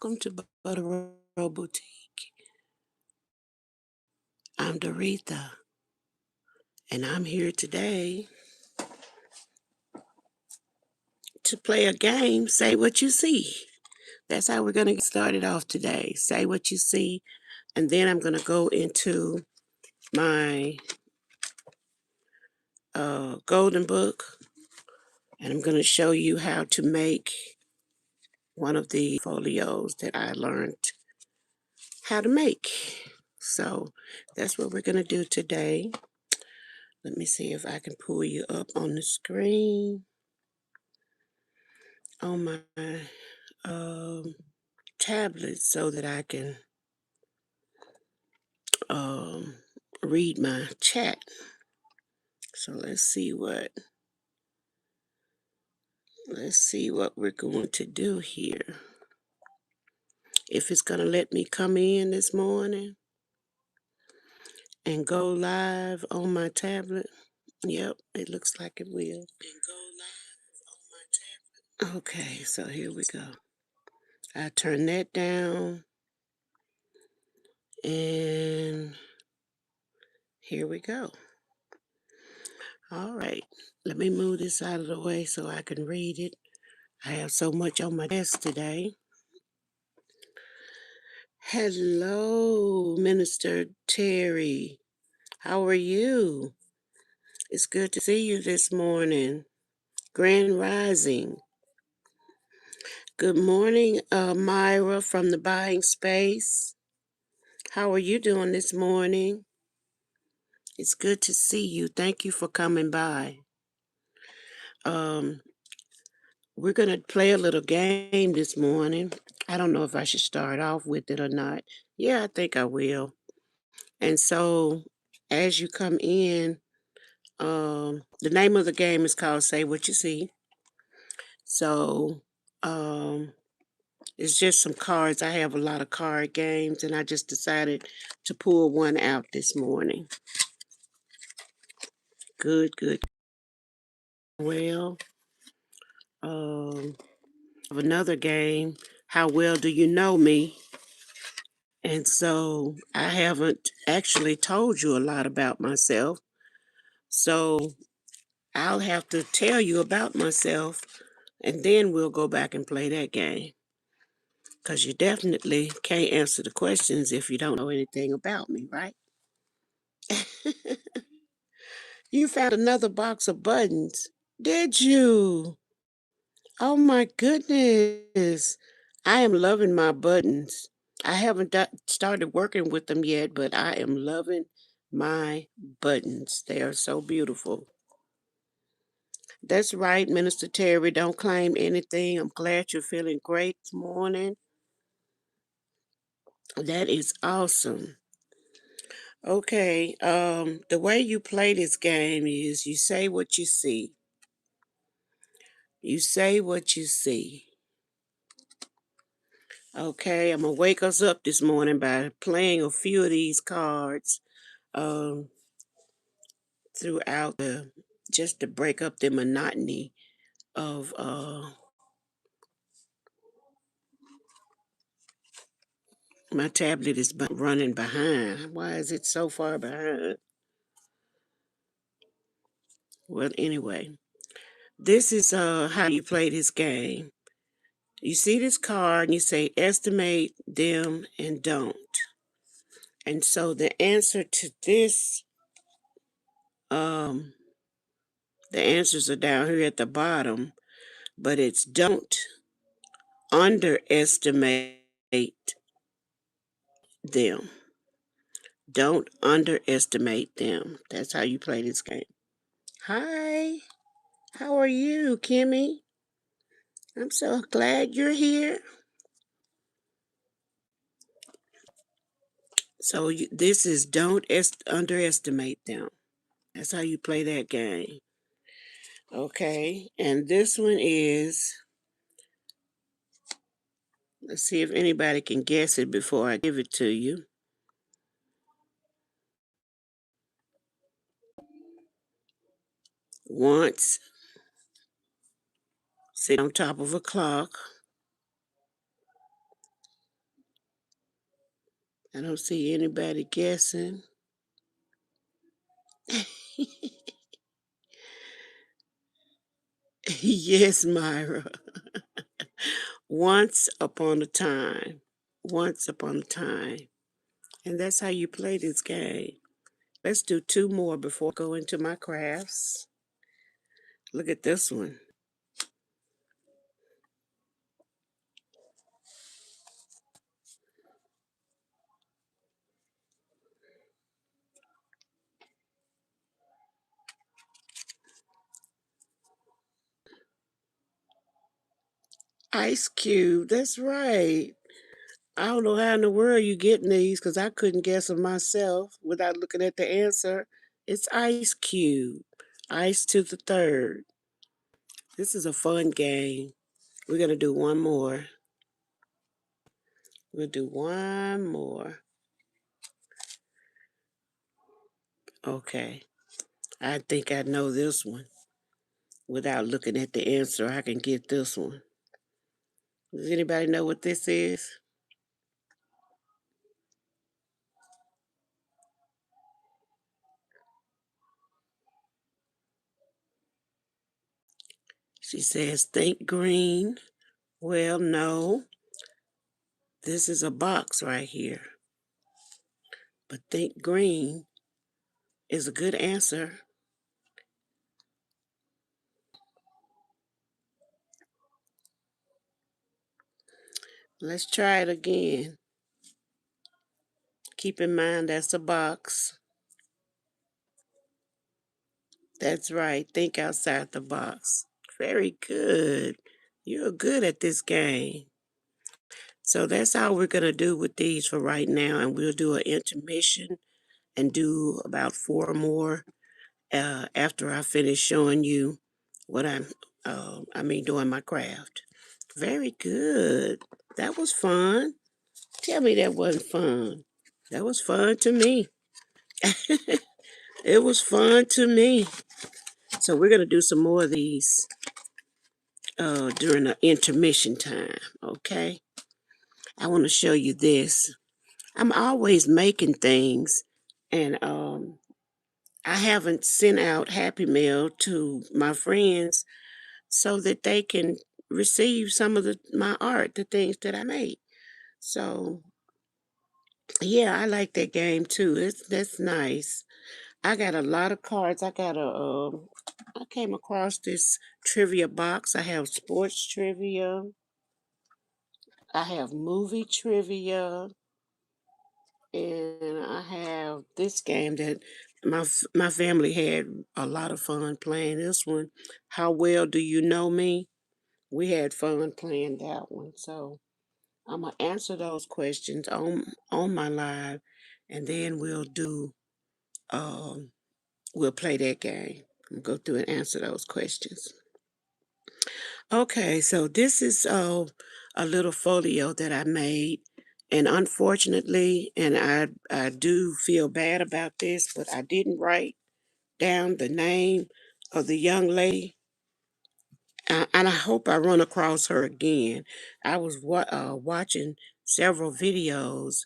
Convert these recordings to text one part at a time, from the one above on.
Welcome to Butterroll Boutique. I'm Doretha, and I'm here today to play a game, Say What You See. That's how we're going to get started off today. Say what you see, and then I'm going to go into my golden book, and I'm going to show you how to make one of the folios that I learned how to make. So that's what we're going to do today. Let me see if I can pull you up on the screen on my um, tablet so that I can um, read my chat. So let's see what we're going to do here. If it's going to let me come in this morning and go live on my tablet. Yep, it looks like it will. And go live on my tablet. Okay, so here we go. I turn that down, and here we go. All right, let me move this out of the way so I can read it. I have so much on my desk today. Hello, Minister Terry. How are you? It's good to see you this morning. Grand Rising. Good morning, Myra from the Buying Space. How are you doing this morning? It's good to see you. Thank you for coming by. We're going to play a little game this morning. I don't know if I should start off with it or not. Yeah, I think I will. And so, as you come in, the name of the game is called Say What You See. So, it's just some cards. I have a lot of card games, and I just decided to pull one out this morning. Good, good. Well, have another game. How well do you know me? And so I haven't actually told you a lot about myself. So I'll have to tell you about myself, and then we'll go back and play that game. Because you definitely can't answer the questions if you don't know anything about me, right? You found another box of buttons. Did you? Oh my goodness. I am loving my buttons. I haven't started working with them yet, but I am loving my buttons. They are so beautiful. That's right, Minister Terry. Don't claim anything. I'm glad you're feeling great this morning. That is awesome. Okay, the way you play this game is you say what you see. You say what you see. Okay, I'm gonna wake us up this morning by playing a few of these cards um, throughout just to break up the monotony of my tablet is running behind. Why is it so far behind? Well, anyway, this is how you play this game. You see this card and you say estimate them and don't. And so the answer to this, um, the answers are down here at the bottom, but it's don't underestimate them. Don't underestimate them. That's how you play this game. Hi, how are you, Kimmy? I'm so glad you're here. So this is don't underestimate them. That's how you play that game. Okay, and this one is, let's see if anybody can guess it before I give it to you. Once, sit on top of a clock. I don't see anybody guessing. Yes, Myra. Once upon a time. Once upon a time. And that's how you play this game. Let's do two more before I go into my crafts. Look at this one. Ice Cube. That's right. I don't know how in the world you getting these because I couldn't guess them myself without looking at the answer. It's Ice Cube. Ice to the third. This is a fun game. We're going to do one more. We'll do one more. Okay. I think I know this one. Without looking at the answer, I can get this one. Does anybody know what this is? She says, think green. Well, no. This is a box right here. But think green is a good answer. Let's try it again. Keep in mind that's a box. That's right. Think outside the box. Very good. You're good at this game. So that's all we're going to do with these for right now. And we'll do an intermission and do about four more after I finish showing you what doing my craft. Very good. That was fun. Tell me that wasn't fun. That was fun to me. It was fun to me. So we're going to do some more of these during the intermission time, okay? I want to show you this. I'm always making things, and I haven't sent out Happy Mail to my friends so that they can receive some of my art, the things that I made. So yeah, I like that game too. That's nice. I got a lot of cards. I came across this trivia box. I have sports trivia. I have movie trivia, and I have this game that my family had a lot of fun playing. This one, How Well Do You Know Me? We had fun playing that one. So I'm gonna answer those questions on my live, and then um we'll play that game. Go through and answer those questions. Okay, so this is a little folio that I made, and unfortunately, and I do feel bad about this, but I didn't write down the name of the young lady, and I hope I run across her again. I was watching several videos,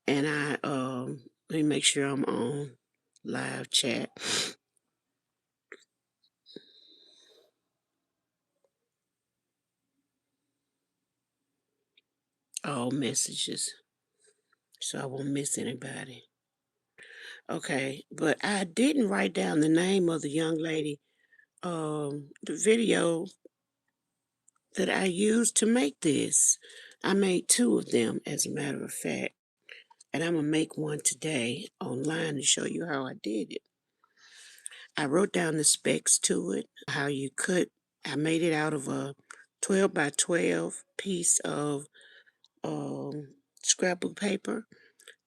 and let me make sure I'm on live chat. All messages, so I won't miss anybody. Okay, but I didn't write down the name of the young lady. The video that I used to make this, I made two of them, as a matter of fact, and I'm gonna make one today online to show you how I did it. I wrote down the specs to it, how you cut. I made it out of a 12 by 12 piece of scrapbook paper,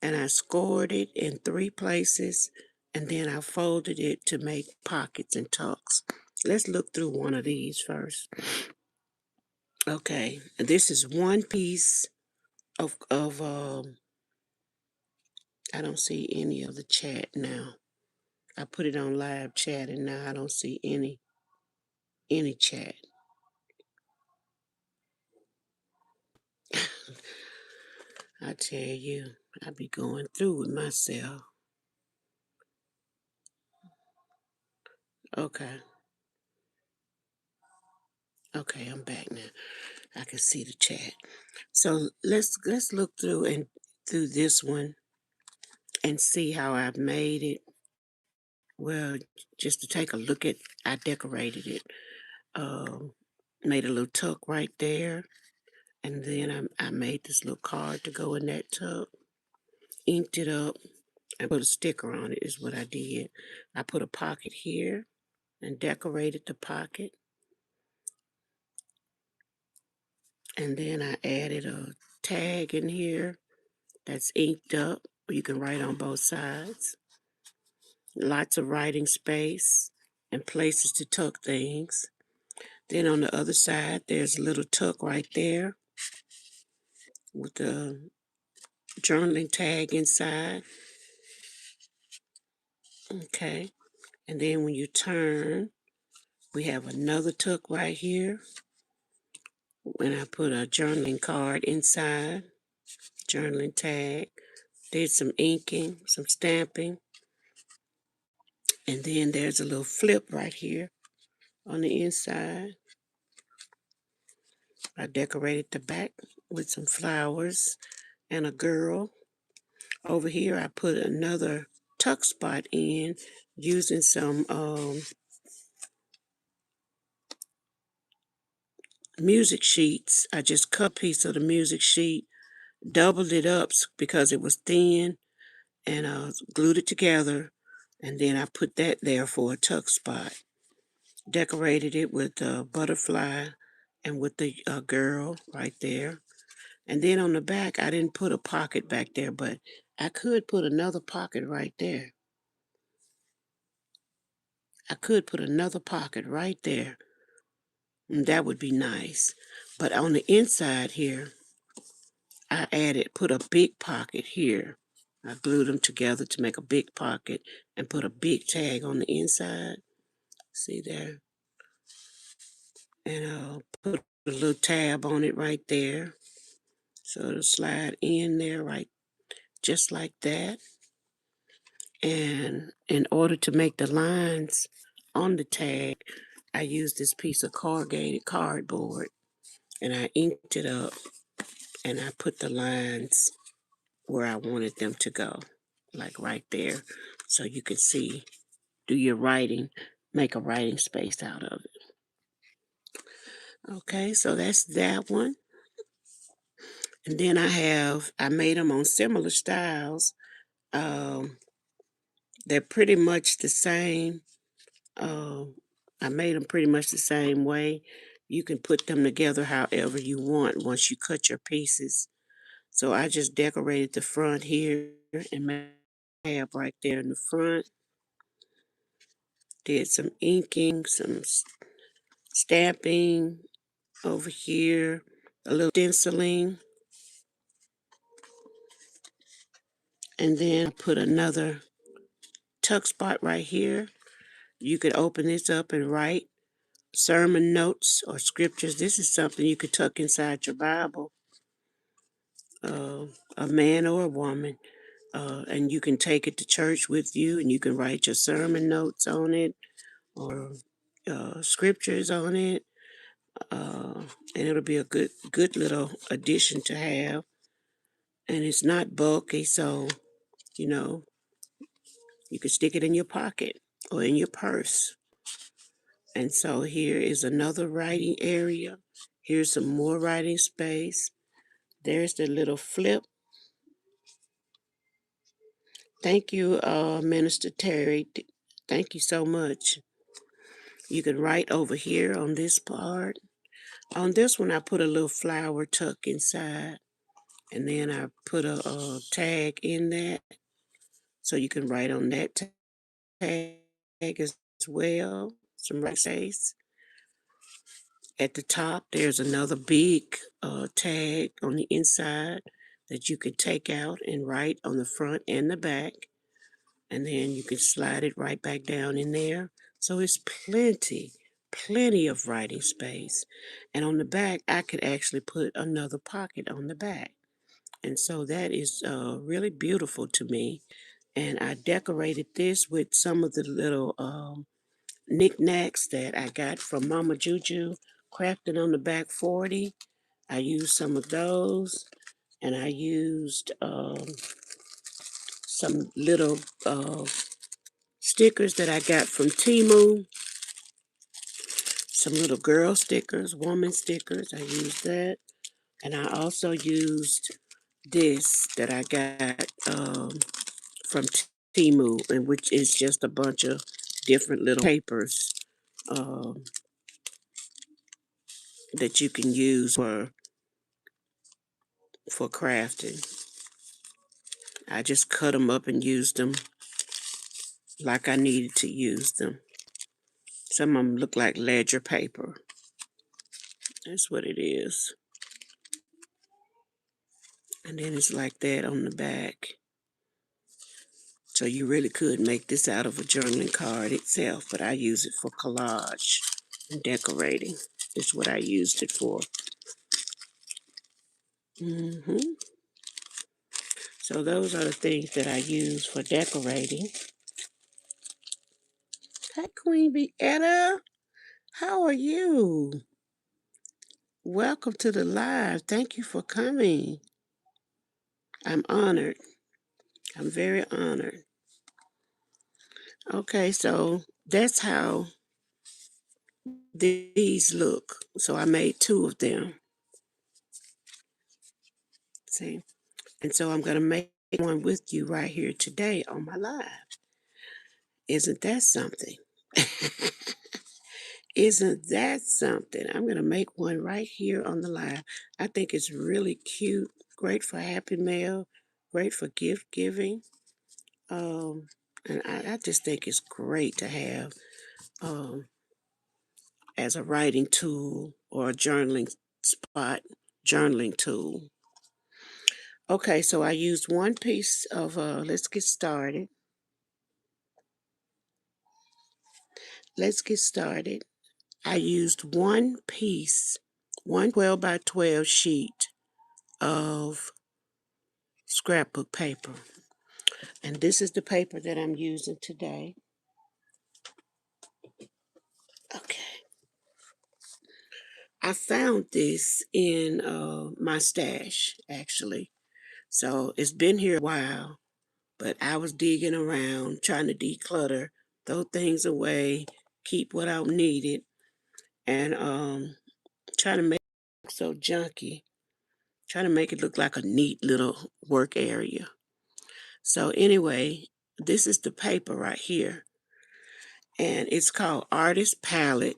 and I scored it in three places, and then I folded it to make pockets and tucks. Let's look through one of these first. Okay, this is one piece of I don't see any of the chat now. I put it on live chat, and now I don't see any chat. I tell you, I be going through with myself. Okay. Okay, I'm back now. I can see the chat. So let's look through and through this one and see how I've made it. Well, just to take a look at, I decorated it. Um, Made a little tuck right there, and then I made this little card to go in that tuck. Inked it up and put a sticker on it. Is what I did. I put a pocket here and decorated the pocket, and then I added a tag in here that's inked up. You can write on both sides. Lots of writing space and places to tuck things. Then on the other side, there's a little tuck right there with the journaling tag inside. Okay. And then when you turn, we have another tuck right here. When I put a journaling card inside, journaling tag, did some inking, some stamping. And then there's a little flip right here on the inside. I decorated the back with some flowers and a girl. Over here, I put another tuck spot in using some music sheets. I just cut a piece of the music sheet, doubled it up because it was thin, and glued it together. And then I put that there for a tuck spot. Decorated it with a butterfly and with the girl right there. And then on the back, I didn't put a pocket back there, but I could put another pocket right there. I could put another pocket right there. And that would be nice. But on the inside here, put a big pocket here. I glued them together to make a big pocket and put a big tag on the inside. See there? And I'll put a little tab on it right there. So it'll slide in there right just like that. And in order to make the lines on the tag, I used this piece of corrugated cardboard and I inked it up and I put the lines where I wanted them to go, like right there. So you can see, do your writing, make a writing space out of it. Okay, so that's that one. And then I made them on similar styles. Um, they're pretty much the same. I made them pretty much the same way. You can put them together however you want once you cut your pieces. So I just decorated the front here and made a tab right there in the front. Did some inking, some stamping over here, a little stenciling. And then I put another tuck spot right here. You could open this up and write sermon notes or scriptures. This is something you could tuck inside your Bible, a man or a woman. And you can take it to church with you and you can write your sermon notes on it or scriptures on it. And it'll be a good little addition to have. And it's not bulky, so, you know, you can stick it in your pocket or in your purse. And so here is another writing area. Here's some more writing space. There's the little flip. Thank you, Minister Terry. Thank you so much. You can write over here on this part. On this one, I put a little flower tuck inside. And then I put a tag in that. So you can write on that tag as well. Some writing space. At the top, there's another big tag on the inside that you can take out and write on the front and the back. And then you can slide it right back down in there. So it's plenty of writing space. And on the back, I could actually put another pocket on the back. And so that is really beautiful to me. And I decorated this with some of the little knickknacks that I got from Mama Juju, crafted on the back 40. I used some of those, and I used some little stickers that I got from Timu, some little girl stickers, woman stickers. I used that. And I also used this that I got from Timu, and which is just a bunch of different little papers um, that you can use for crafting. I just cut them up and used them like I needed to use them. Some of them look like ledger paper. That's what it is. And then it's like that on the back. So you really could make this out of a journaling card itself, but I use it for collage and decorating. Is what I used it for. hmm So those are the things that I use for decorating. Hi, Queen Beetta. How are you? Welcome to the live. Thank you for coming. I'm honored. I'm very honored. Okay, so that's how these look. So I made two of them. See? And so I'm going to make one with you right here today on my live. Isn't that something? Isn't that something? I'm going to make one right here on the live. I think it's really cute, great for Happy Mail, great for gift giving. Um, and I just think it's great to have um, as a writing tool or a journaling spot, journaling tool. Okay, so I used one piece of, let's get started. Let's get started. I used one piece, one 12 by 12 sheet of scrapbook paper. And this is the paper that I'm using today. Okay. I found this in my stash, actually. So it's been here a while, but I was digging around, trying to declutter, throw things away, keep what I needed, and trying to make it look so junky, trying to make it look like a neat little work area. So anyway, this is the paper right here, and it's called Artist Palette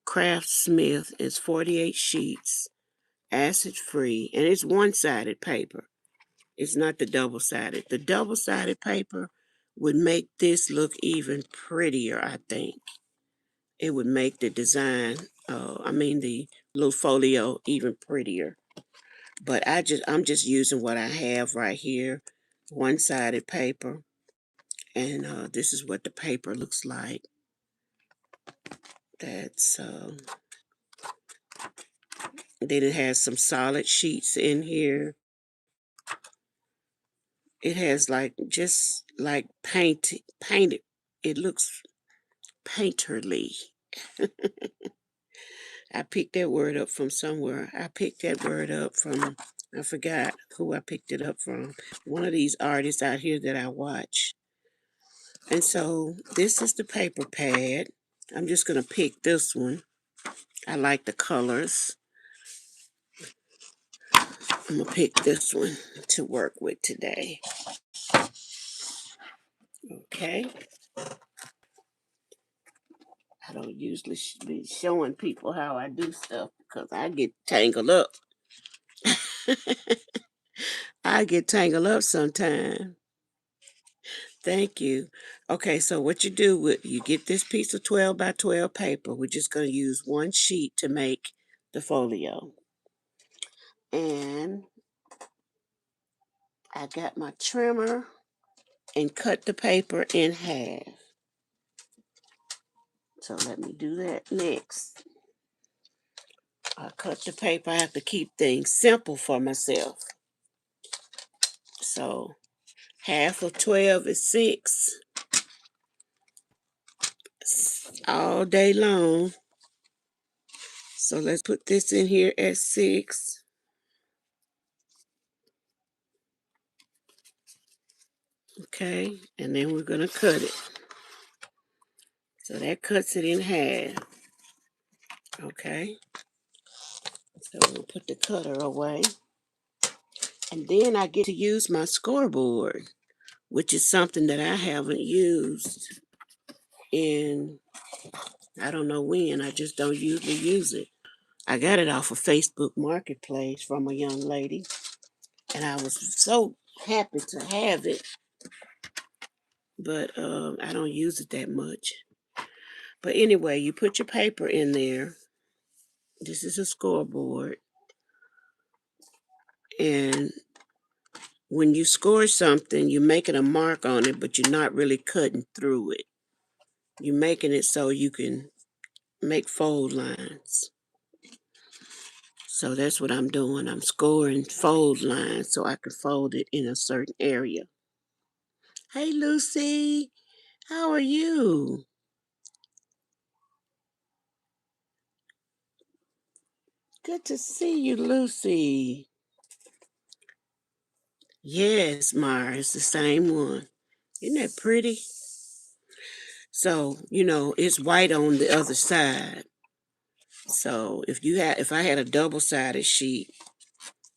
Craftsmith. It's 48 sheets, acid free, and it's one-sided paper. It's not the double-sided. The double-sided paper would make this look even prettier, I think. It would make the design, the little folio even prettier. But I'm just using what I have right here, one-sided paper. And this is what the paper looks like. That's then it has some solid sheets in here. It has like just like painted. It looks painterly. I picked that word up from somewhere. I picked that word up from, I forgot who I picked it up from. One of these artists out here that I watch. And so this is the paper pad. I'm just going to pick this one. I like the colors. I'm going to pick this one to work with today. Okay. I don't usually be showing people how I do stuff because I get tangled up. I get tangled up sometimes. Thank you. Okay, so what you do with you get this piece of 12 by 12 paper. We're just going to use one sheet to make the folio. And I got my trimmer and cut the paper in half. So let me do that next. I cut the paper. I have to keep things simple for myself. So half of 12 is 6 all day long. So let's put this in here at 6. Okay, and then we're going to cut it. So that cuts it in half. Okay, so we'll put the cutter away. And then I get to use my scoreboard, which is something that I haven't used in, I don't know when. I just don't usually use it. I got it off of Facebook Marketplace from a young lady, and I was so happy to have it, but I don't use it that much. But anyway, you put your paper in there. This is a scoreboard, and when you score something, you're making a mark on it, but you're not really cutting through it. You're making it so you can make fold lines. So that's what I'm doing. I'm scoring fold lines so I can fold it in a certain area. Hey, Lucy, how are you? Good to see you, Lucy. Yes, Mara, it's the same one. Isn't that pretty? So, it's white on the other side. So if I had a double-sided sheet,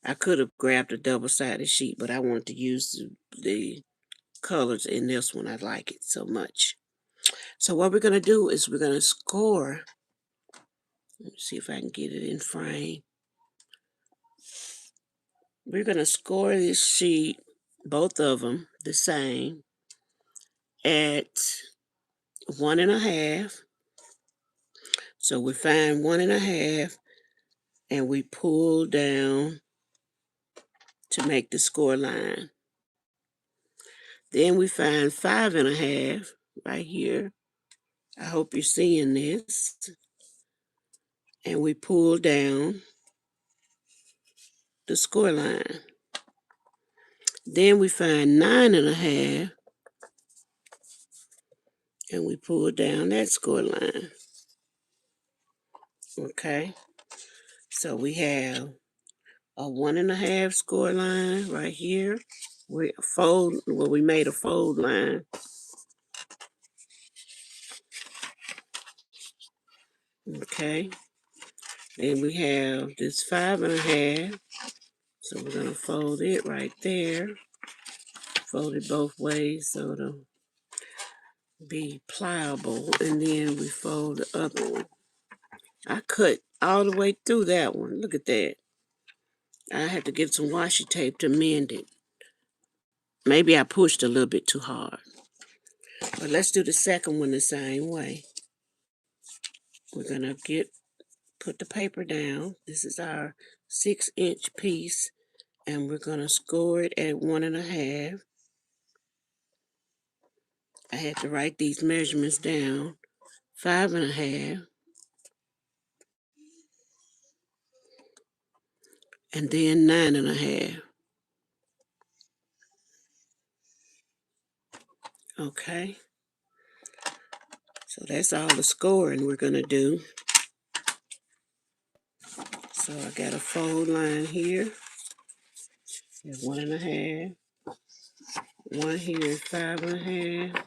I could have grabbed a double-sided sheet, but I wanted to use the colors in this one. I like it so much. So what we're going to do is we're going to score. Let me see if I can get it in frame. We're going to score this sheet, both of them, the same, at 1.5. So we find 1.5 and we pull down to make the score line. Then we find 5.5 right here. I hope you're seeing this. And we pull down the score line. Then we find 9.5 and we pull down that score line. Okay, so we have a 1.5 score line right here. We made a fold line. Okay, then we have this 5.5. So we're gonna fold it right there. Fold it both ways so it'll be pliable, and then we fold the other one. I cut all the way through that one. Look at that. I had to get some washi tape to mend it. Maybe I pushed a little bit too hard. But let's do the second one the same way. We're gonna put the paper down. This is our 6-inch piece, and we're gonna score it at 1.5. I had to write these measurements down. 5.5. And then 9.5. Okay. So that's all the scoring we're gonna do. So I got a fold line here. There's 1.5. One here at 5.5.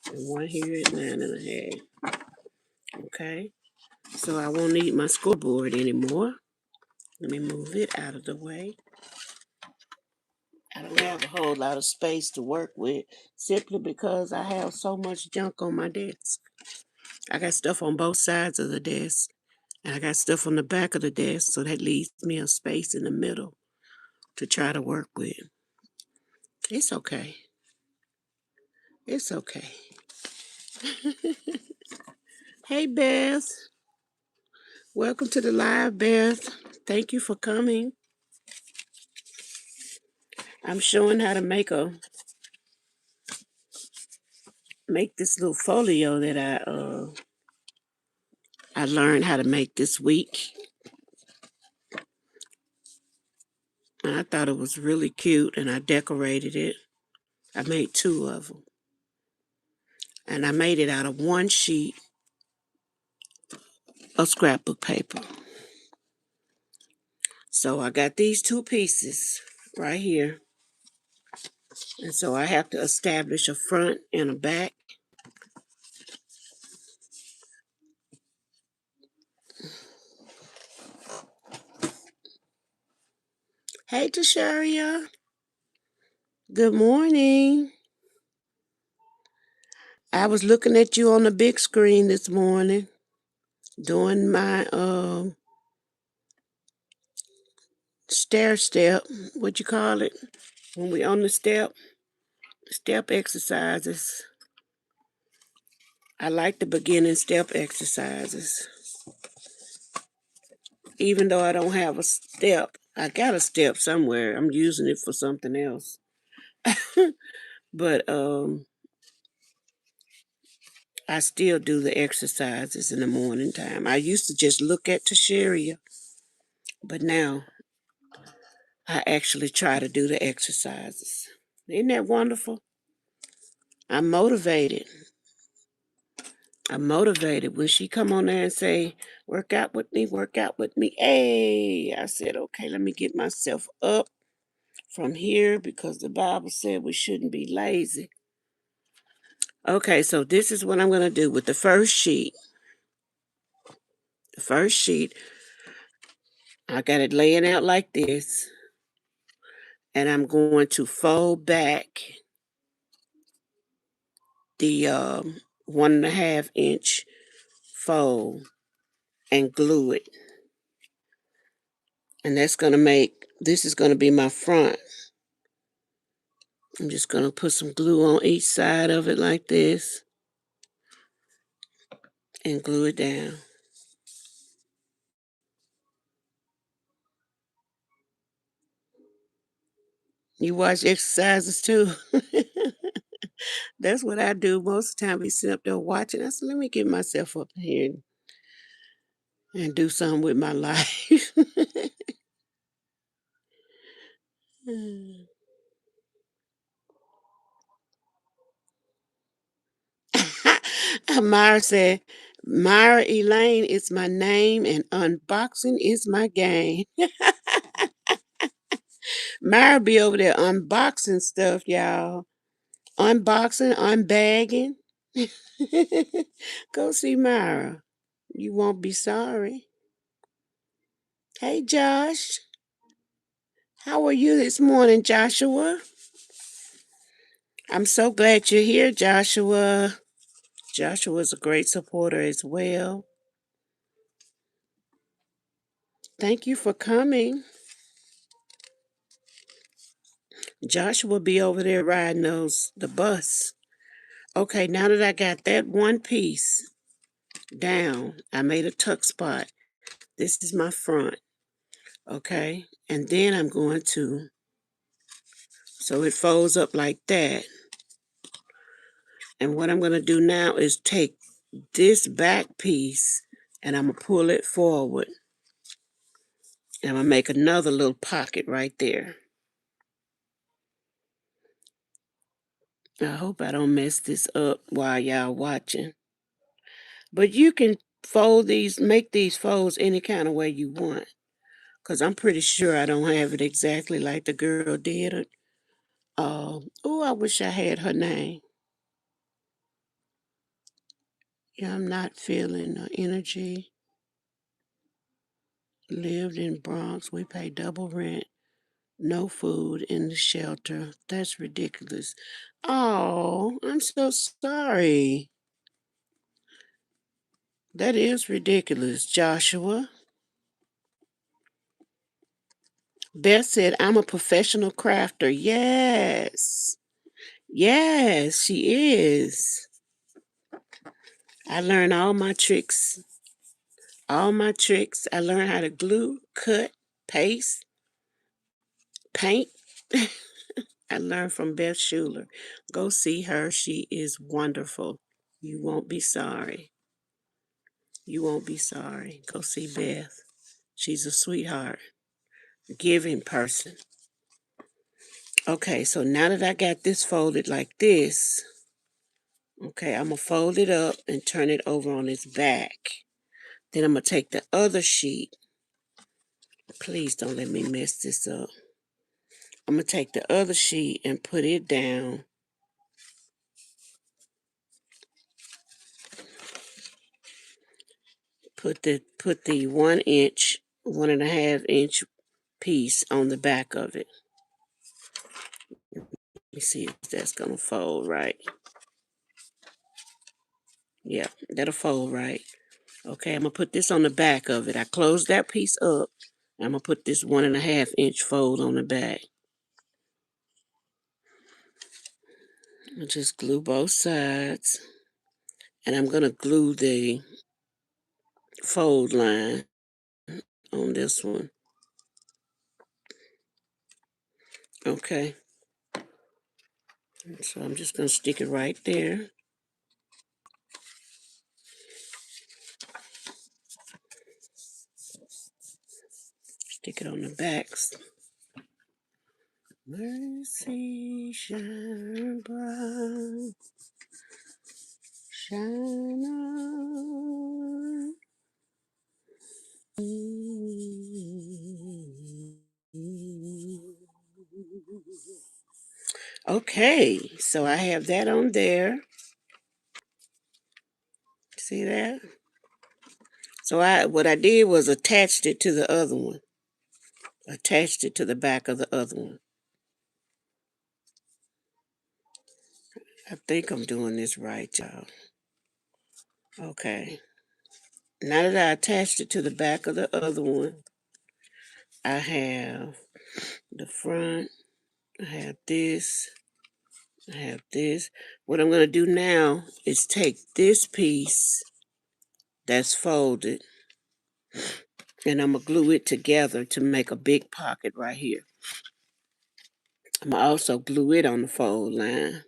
And one here at 9.5. Okay. So I won't need my scoreboard anymore. Let me move it out of the way. I don't have a whole lot of space to work with simply because I have so much junk on my desk. I got stuff on both sides of the desk, and I got stuff on the back of the desk, so that leaves me a space in the middle to try to work with. It's okay. It's okay. Hey, Beth. Welcome to the live, Beth. Thank you for coming. I'm showing how to make this little folio that I learned how to make this week. one. I thought it was really cute, and I decorated it. I made two of them. And I made it out of one sheet of scrapbook paper. So I got these two pieces right here. And so I have to establish a front and a back. Hey, Tasharia. Good morning. I was looking at you on the big screen this morning doing my stair step. What you call it? When we on the step exercises. I like the beginning step exercises. Even though I don't have a step, I got a step somewhere. I'm using it for something else. But I still do the exercises in the morning time. I used to just look at Tasharia, but now I actually try to do the exercises. Isn't that wonderful? I'm motivated. I'm motivated. When she come on there and say, work out with me, work out with me. Hey, I said, okay, let me get myself up from here because the Bible said we shouldn't be lazy. Okay, so this is what I'm going to do with the first sheet. The first sheet, I got it laying out like this. And I'm going to fold back the 1.5 inch fold and glue it. And that's going to make, this is going to be my front. I'm just going to put some glue on each side of it like this and glue it down. You watch exercises too? That's what I do most of the time. We sit up there watching. I said, let me get myself up here and do something with my life. Myra said, Myra Elaine is my name and unboxing is my game. Myra be over there unboxing stuff, y'all. Unboxing, unbagging. Go see Myra. You won't be sorry. Hey, Josh. How are you this morning, Joshua? I'm so glad you're here, Joshua. Joshua's a great supporter as well. Thank you for coming. Joshua will be over there riding the bus. Okay, now that I got that one piece down, I made a tuck spot. This is my front. Okay, and then I'm going to, so it folds up like that. And what I'm going to do now is take this back piece and I'm going to pull it forward. And I'm going to make another little pocket right there. I hope I don't mess this up while y'all watching. But you can fold these, make these folds any kind of way you want. Because I'm pretty sure I don't have it exactly like the girl did it. Oh, I wish I had her name. Yeah, I'm not feeling the energy. Lived in Bronx. We pay double rent. No food in the shelter. That's ridiculous. Oh, I'm so sorry. That is ridiculous, Joshua. Beth said, I'm a professional crafter. Yes. Yes, she is. I learned all my tricks. All my tricks. I learned how to glue, cut, paste, paint. I learned from Beth Schuler. Go see her. She is wonderful. You won't be sorry. You won't be sorry. Go see Beth. She's a sweetheart, giving person. Okay, so now that I got this folded like this, okay, I'm going to fold it up and turn it over on its back. Then I'm going to take the other sheet. Please don't let me mess this up. I'm going to take the other sheet and put it down. Put the 1 inch, 1.5 inch piece on the back of it. Let me see if that's going to fold right. Yeah, that'll fold right. Okay, I'm going to put this on the back of it. I closed that piece up. I'm going to put this 1.5 inch fold on the back. I'll just glue both sides. And I'm going to glue the fold line on this one. Okay. So I'm just going to stick it right there. Stick it on the backs. Mercy, shine bright, shine on me. Okay, so I have that on there. See that? So what I did was attached it to the other one. Attached it to the back of the other one. I think I'm doing this right, y'all. Okay. Now that I attached it to the back of the other one, I have the front, I have this, I have this. What I'm going to do now is take this piece that's folded and I'm going to glue it together to make a big pocket right here. I'm going to also glue it on the fold line.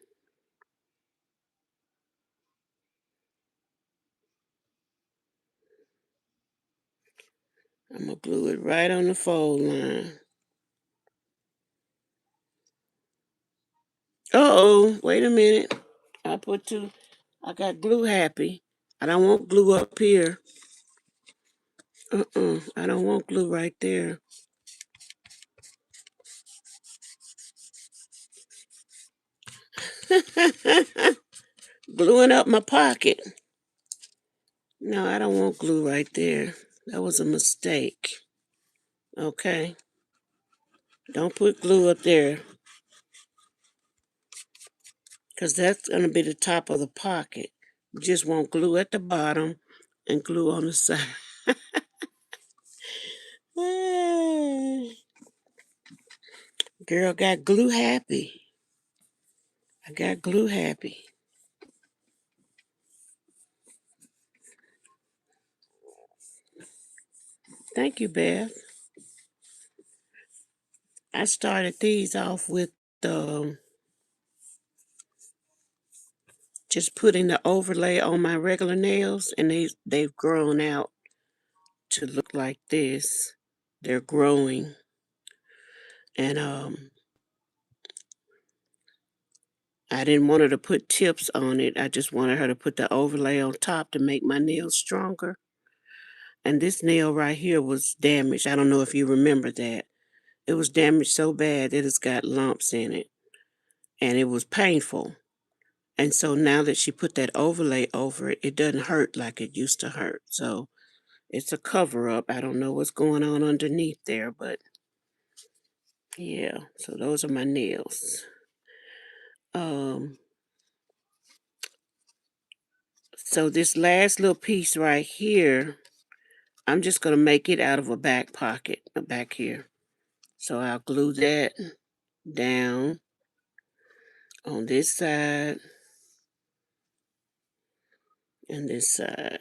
I'm going to glue it right on the fold line. Uh-oh, wait a minute. I got glue happy. I don't want glue up here. I don't want glue right there. Gluing up my pocket. No, I don't want glue right there. That was a mistake. Okay. Don't put glue up there. Because that's going to be the top of the pocket. You just want glue at the bottom and glue on the side. Girl got glue happy. I got glue happy. Thank you, Beth. I started these off with just putting the overlay on my regular nails, and they've grown out to look like this. They're growing. And I didn't want her to put tips on it. I just wanted her to put the overlay on top to make my nails stronger. And this nail right here was damaged. I don't know if you remember that. It was damaged so bad that it's got lumps in it. And it was painful. And so now that she put that overlay over it, it doesn't hurt like it used to hurt. So it's a cover up. I don't know what's going on underneath there, but yeah. So those are my nails. So this last little piece right here, I'm just going to make it out of a back pocket back here. So I'll glue that down on this side and this side.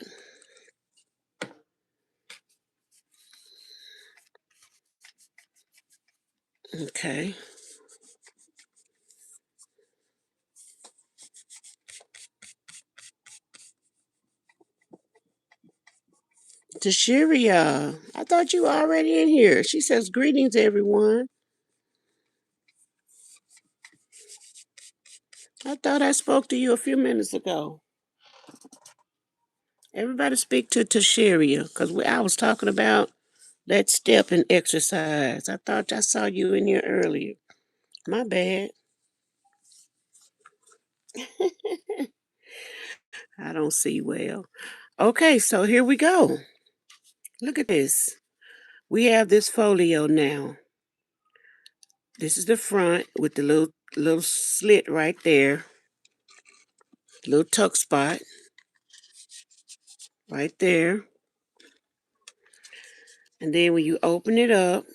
Okay. Tashiria, I thought you were already in here. She says, greetings, everyone. I thought I spoke to you a few minutes ago. Everybody speak to Tashiria, because I was talking about that step and exercise. I thought I saw you in here earlier. My bad. I don't see well. Okay, so here we go. Look at this. We have this folio now. This is the front with the little slit right there. Little tuck spot right there. And then when you open it up,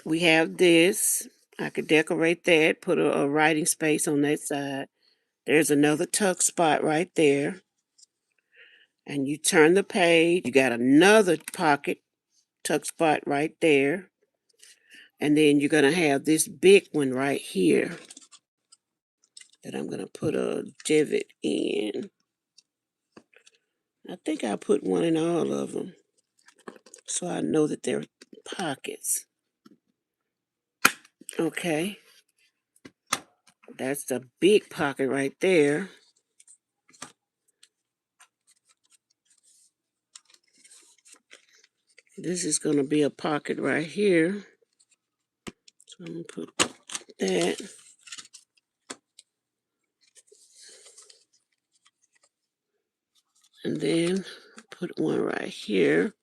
we have this. I could decorate that, put a writing space on that side. There's another tuck spot right there. And you turn the page, you got another pocket tuck spot right there. And then you're going to have this big one right here that I'm going to put a divot in. I think I'll put one in all of them so I know that they're pockets. Okay. That's the big pocket right there. This is going to be a pocket right here. So I'm going to put that. And then put one right here.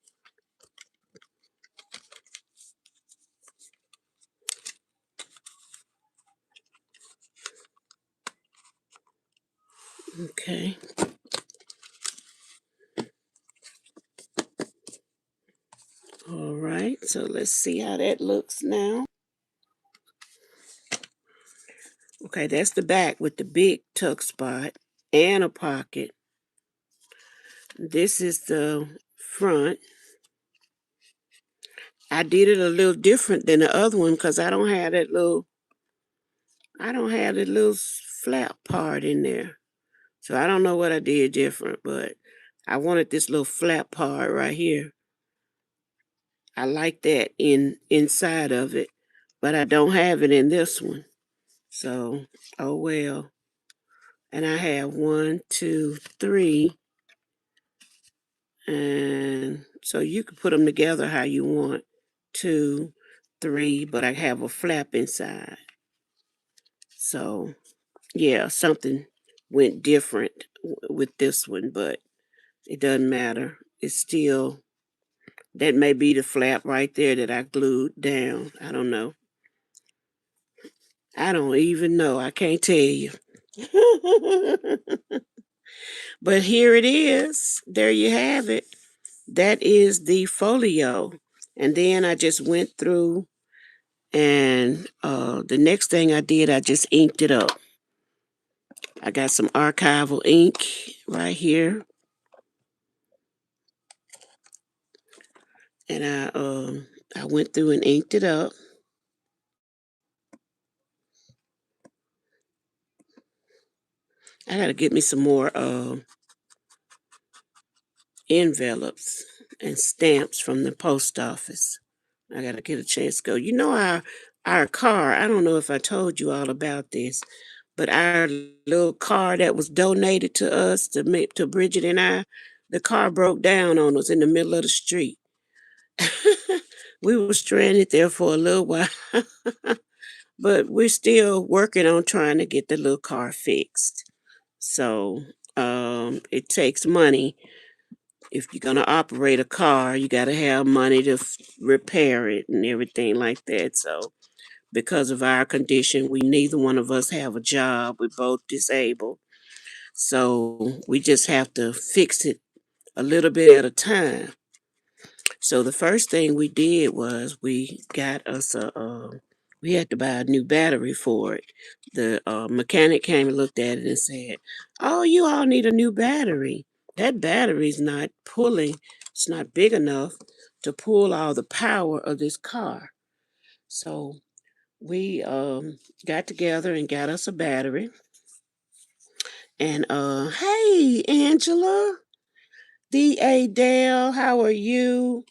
Okay. All right. So let's see how that looks now. Okay, that's the back with the big tuck spot and a pocket. This is the front. I did it a little different than the other one because I don't have that little flap part in there. So I don't know what I did different, but I wanted this little flap part right here. I like that inside of it, but I don't have it in this one. So, oh well. And I have 1, 2, 3. And so you can put them together how you want. 2, 3, but I have a flap inside. So, yeah, something went different with this one, but it doesn't matter. It's still, that may be the flap right there that I glued down. I don't know. I don't even know. I can't tell you. But here it is. There you have it. That is the folio. And then I just went through and the next thing I did, I just inked it up. I got some archival ink right here. And I went through and inked it up. I gotta get me some more envelopes and stamps from the post office. I gotta get a chance to go. You know our car, I don't know if I told you all about this, but our little car that was donated to us to Bridget and I, the car broke down on us in the middle of the street. We were stranded there for a little while, but we're still working on trying to get the little car fixed. So it takes money. If you're gonna operate a car, you got to have money to repair it and everything like that. So because of our condition, we neither one of us have a job. We're both disabled, so we just have to fix it a little bit at a time. So the first thing we did was we got us we had to buy a new battery for it. The mechanic came and looked at it and said, "Oh, you all need a new battery. That battery's not pulling. It's not big enough to pull all the power of this car." So we got together and got us a battery. And hey, Angela, D.A. Dale, how are you?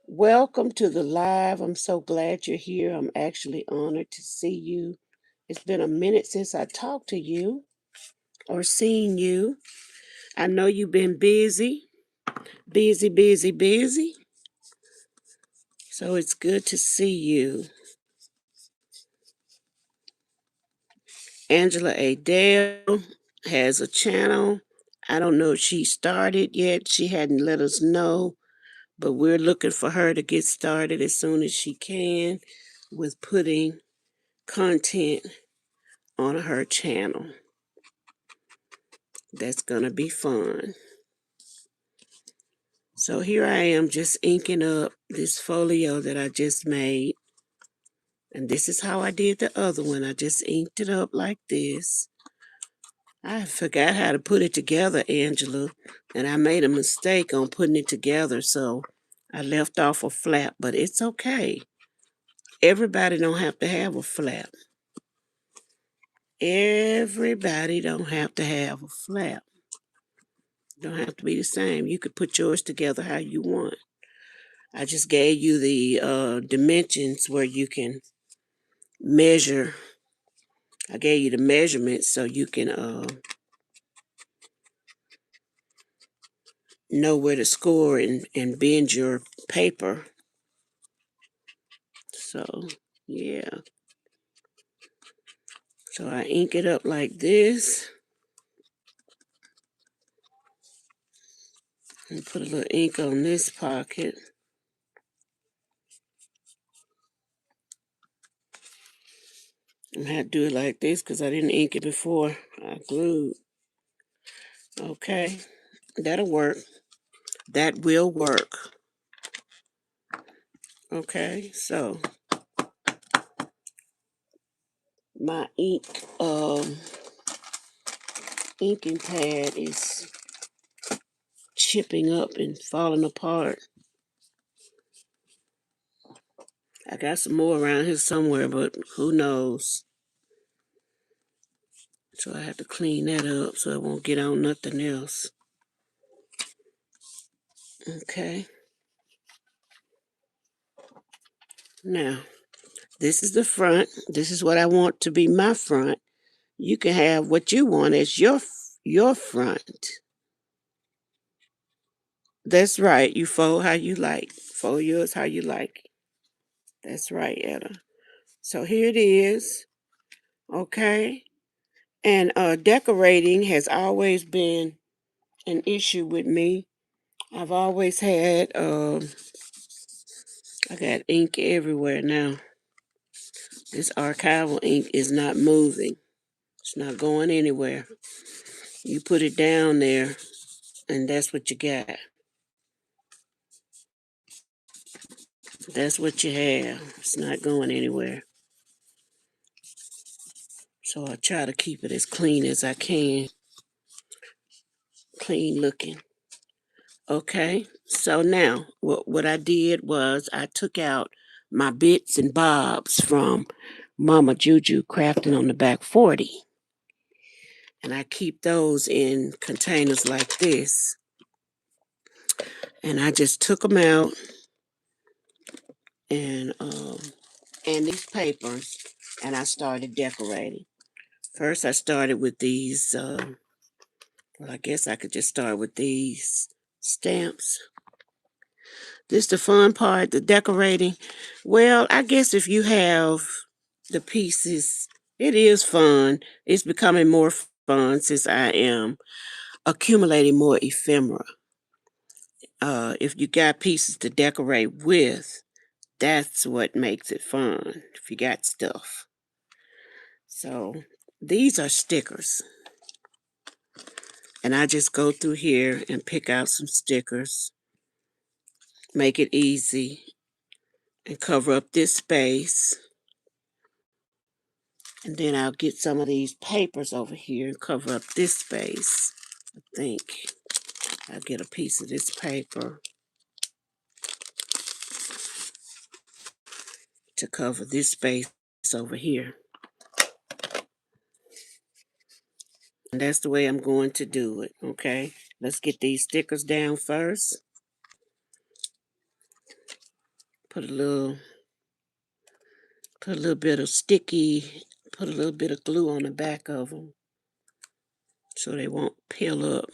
Welcome to the live. I'm so glad you're here. I'm actually honored to see you It's been a minute since I talked to you or seen you. I know you've been busy, busy, busy, busy. So it's good to see you. Angela Adele has a channel. I don't know if she started yet. She hadn't let us know, but we're looking for her to get started as soon as she can with putting content on her channel. That's going to be fun. So here I am just inking up this folio that I just made. And this is how I did the other one. I just inked it up like this. I forgot how to put it together, Angela, and I made a mistake on putting it together, so I left off a flap, but it's okay. Everybody don't have to have a flap. Everybody don't have to have a flap. Don't have to be the same. You could put yours together how you want. I just gave you the dimensions where you can measure. I gave you the measurements so you can know where to score and bend your paper. So, yeah. So I ink it up like this. And put a little ink on this pocket. I'm going to have to do it like this because I didn't ink it before I glued. Okay, that'll work. That will work. Okay, so my inking pad is chipping up and falling apart. I got some more around here somewhere, but who knows? So I have to clean that up so it won't get on nothing else. Okay. Now, this is the front. This is what I want to be my front. You can have what you want as your front. That's right. You fold how you like. Fold yours how you like. That's right, Etta. So here it is. Okay. And decorating has always been an issue with me. I've always had I got ink everywhere now. This archival ink is not moving. It's not going anywhere. You put it down there and that's what you got. That's what you have. It's not going anywhere. So I try to keep it as clean as I can. Clean looking. Okay. So now what I did was I took out my bits and bobs from Mama Juju Crafting on the Back 40. And I keep those in containers like this. And I just took them out and these papers and I started decorating. First I started with these well, I guess I could just start with these stamps. This the fun part, the decorating. Well, I guess if you have the pieces, it is fun. It's becoming more fun since I am accumulating more ephemera. If you got pieces to decorate with, that's what makes it fun. If you got stuff. So these are stickers. And I just go through here and pick out some stickers. Make it easy. And cover up this space. And then I'll get some of these papers over here and cover up this space. I think I'll get a piece of this paper to cover this space over here. And that's the way I'm going to do it, okay? Let's get these stickers down first. Put a little bit of sticky put a little bit of glue on the back of them so they won't peel up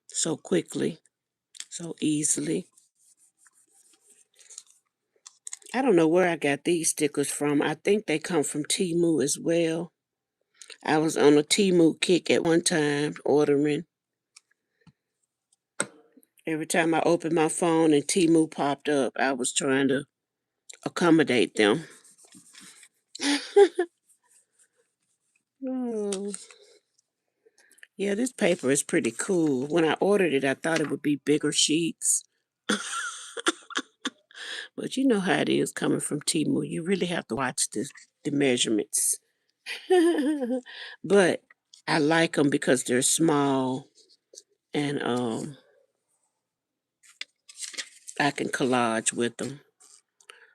so quickly, so easily. I don't know where I got these stickers from. I think they come from Temu as well. I was on a Temu kick at one time ordering. Every time I opened my phone and Temu popped up, I was trying to accommodate them. Oh, yeah, this paper is pretty cool. When I ordered it, I thought it would be bigger sheets. But you know how it is coming from Temu. You really have to watch the measurements. But I like them because they're small and I can collage with them.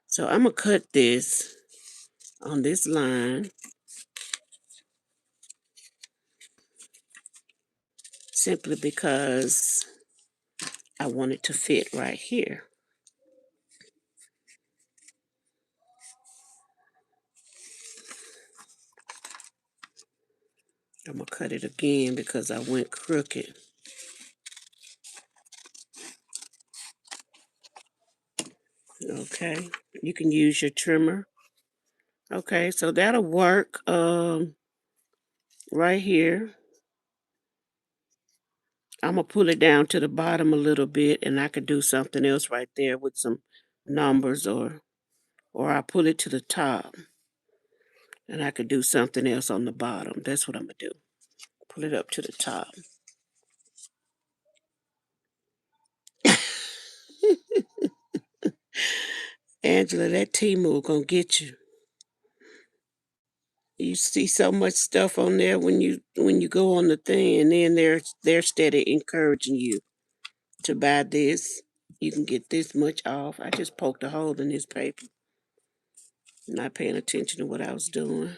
So I'm going to cut this on this line simply because I want it to fit right here. I'm going to cut it again because I went crooked. Okay, you can use your trimmer. Okay, so that'll work right here. I'm going to pull it down to the bottom a little bit, and I could do something else right there with some numbers, or I pull it to the top and I could do something else on the bottom. That's what I'm going to do. Pull it up to the top. Angela, that Temu gonna get you. You see so much stuff on there when you go on the thing, and then they're steady encouraging you to buy this. You can get this much off. I just poked a hole in this paper, not paying attention to what I was doing.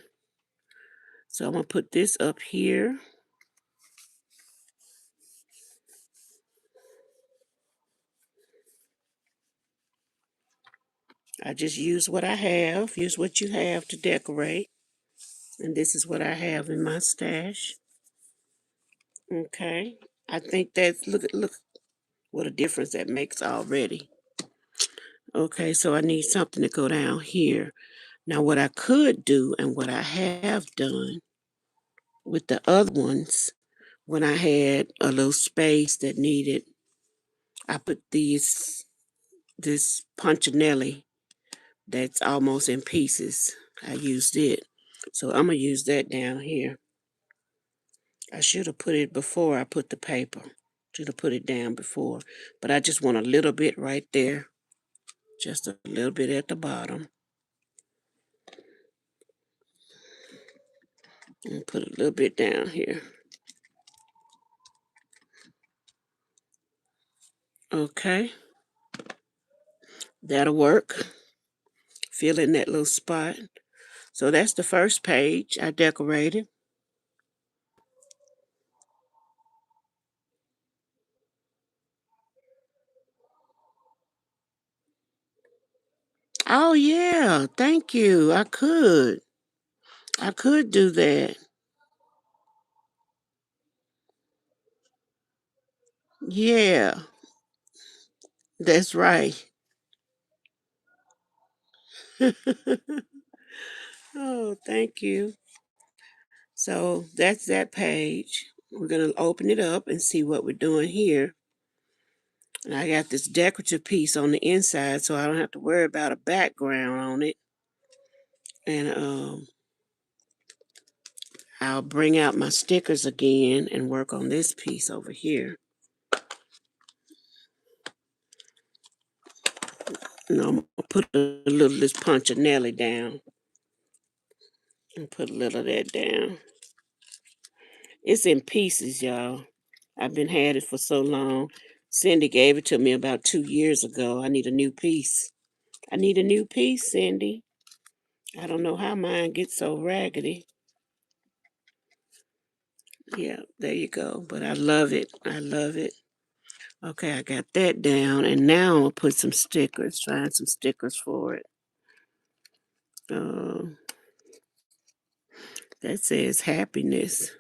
So I'm gonna put this up here. I just use what I have. Use what you have to decorate. And this is what I have in my stash. Okay. I think that's look what a difference that makes already. Okay, so I need something to go down here. Now what I could do and what I have done with the other ones, when I had a little space that needed, I put this punchinelli that's almost in pieces. I used it. So I'm gonna use that down here. I should have put it before I put the paper. Should have put it down before. But I just want a little bit right there. Just a little bit at the bottom. And put a little bit down here. Okay. That'll work. Fill in that little spot. So that's the first page I decorated. Oh yeah, thank you. I could. I could do that. Yeah, that's right. Oh, thank you. So that's that page. We're going to open it up and see what we're doing here. And I got this decorative piece on the inside, so I don't have to worry about a background on it. And I'll bring out my stickers again and work on this piece over here. And I'm going to put a little of this punchinelli down. And put a little of that down. It's in pieces, y'all. I've been had it for so long. Cindy gave it to me about 2 years ago. I need a new piece. I need a new piece, Cindy. I don't know how mine gets so raggedy. Yeah, there you go. But I love it. I love it. Okay, I got that down. And now I'm going to put some stickers, find some stickers for it. Uh, That says happiness.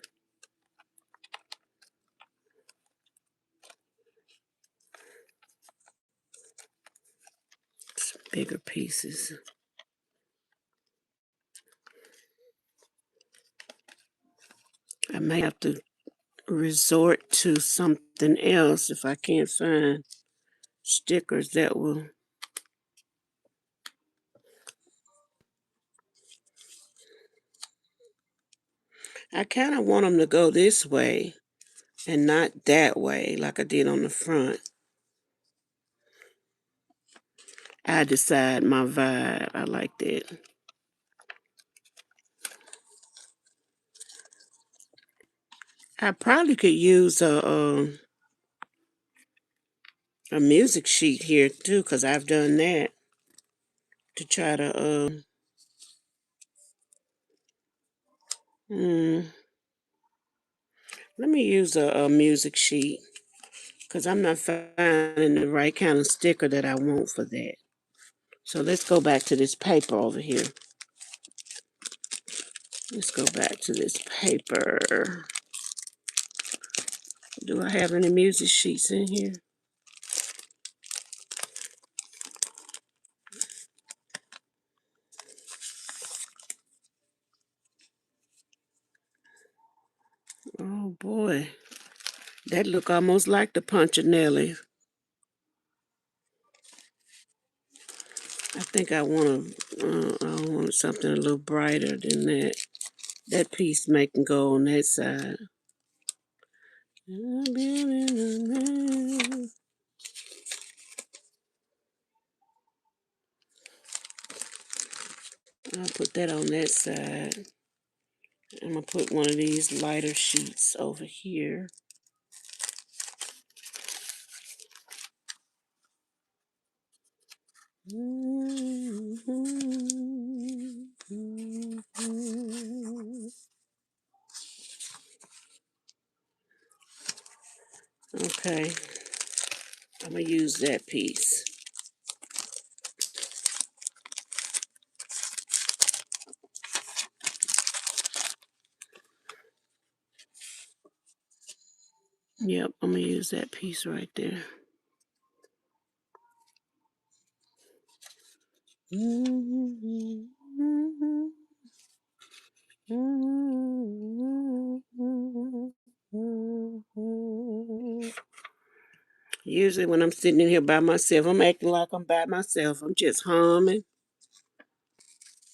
Some bigger pieces. I may have to resort to something else if I can't find stickers that will. I kind of want them to go this way and not that way like I did on the front. I decide my vibe. I like that. I probably could use a music sheet here too, because I've done that to try to hmm, let me use a music sheet because I'm not finding the right kind of sticker that I want for that. So let's go back to this paper over here. Let's go back to this paper. Do I have any music sheets in here? Oh boy, that look almost like the Punchinelli. I think I want something a little brighter than that. That piece can go on that side. I'll put that on that side. I'm gonna put one of these lighter sheets over here. Okay, I'm gonna use that piece. Yep, I'm gonna use that piece right there. Usually when I'm sitting in here by myself, I'm acting like I'm by myself. I'm just humming.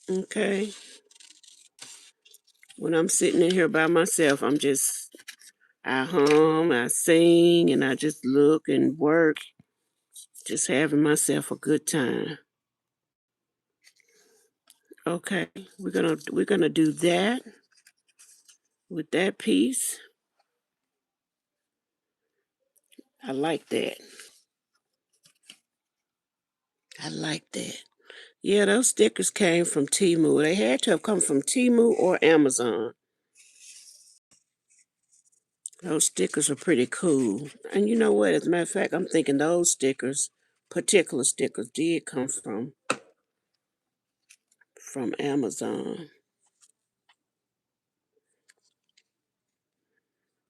Okay. When I'm sitting in here by myself, I hum, I sing, and I just look and work, just having myself a good time. Okay, we're gonna do that with that piece. I like that. I like that. Yeah, those stickers came from Temu. They had to have come from Temu or Amazon. Those stickers are pretty cool. And you know what? As a matter of fact, I'm thinking those stickers, particular stickers, did come from Amazon.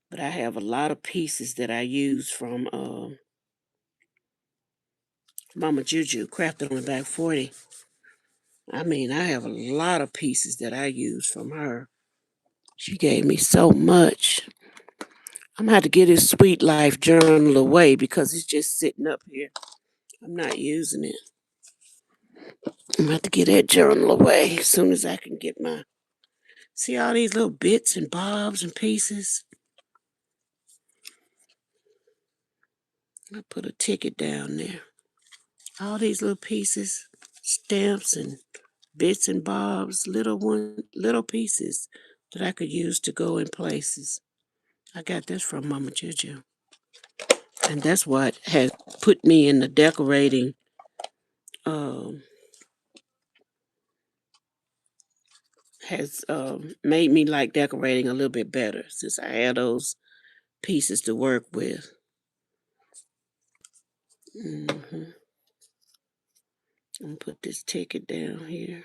But I have a lot of pieces that I use from Mama Juju, Crafted on the Back 40. I mean, I have a lot of pieces that I use from her. She gave me so much. I'm gonna have to get this Sweet Life journal away because it's just sitting up here. I'm not using it. I'm gonna have to get that journal away as soon as I can get my. See all these little bits and bobs and pieces? I put a ticket down there. All these little pieces, stamps and bits and bobs, little pieces that I could use to go in places. I got this from Mama Juju. And that's what has put me in the decorating, um, has made me like decorating a little bit better since I had those pieces to work with. hmm I'm gonna put this ticket down here.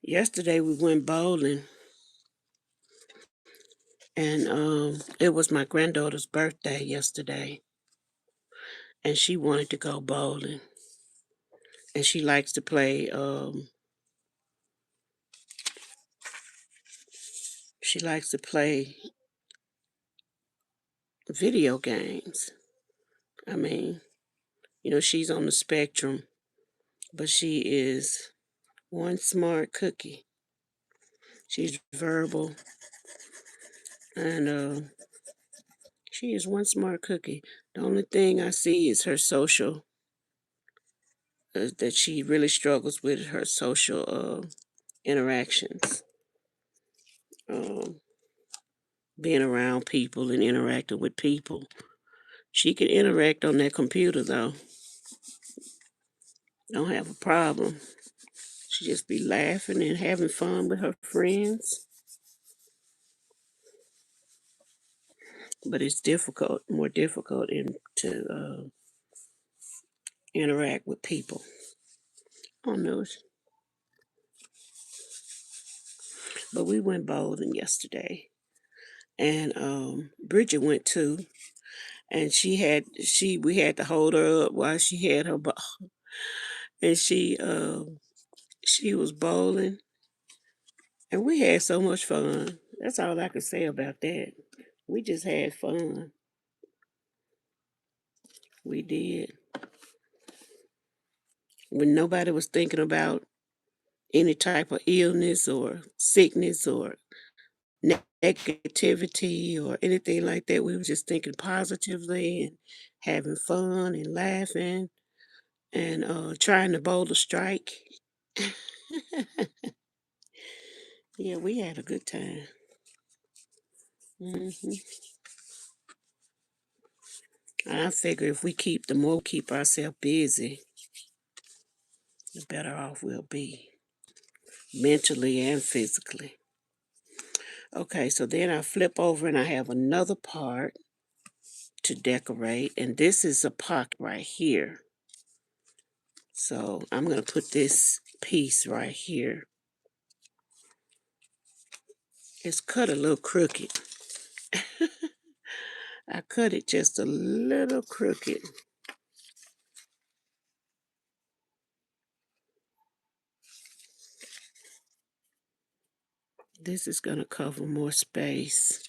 Yesterday we went bowling, and it was my granddaughter's birthday yesterday, and she wanted to go bowling, and she likes to play. She likes to play video games. I mean, she's on the spectrum, but she is one smart cookie. She's verbal, and she is one smart cookie. The only thing I see is her social, that she really struggles with her social interactions, um, being around people and interacting with people. She can interact on that computer though. Don't have a problem. She just be laughing and having fun with her friends. But it's difficult, more difficult to interact with people. I don't know. But we went bowling yesterday, and Bridget went too. And we had to hold her up while she had her ball, and she was bowling, and we had so much fun. That's all I could say about that. We just had fun. We did. When nobody was thinking about any type of illness or sickness or negativity or anything like that. We were just thinking positively and having fun and laughing and trying to bowl a strike. Yeah, we had a good time. hmm I figure if the more we keep ourselves busy, the better off we'll be, mentally and physically. Okay, so then I flip over and I have another part to decorate, and this is a pocket right here. So I'm going to put this piece right here. It's cut a little crooked. I cut it just a little crooked. This is going to cover more space.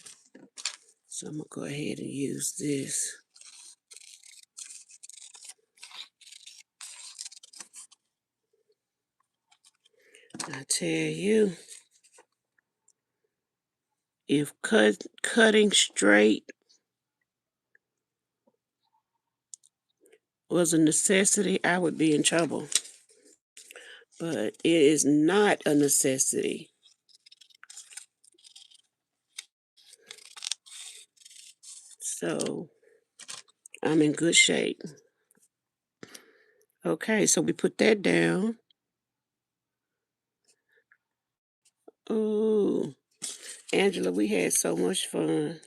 So I'm going to go ahead and use this. I tell you, if cutting straight was a necessity, I would be in trouble. But it is not a necessity. So I'm in good shape. Okay, so we put that down. Oh, Angela, we had so much fun.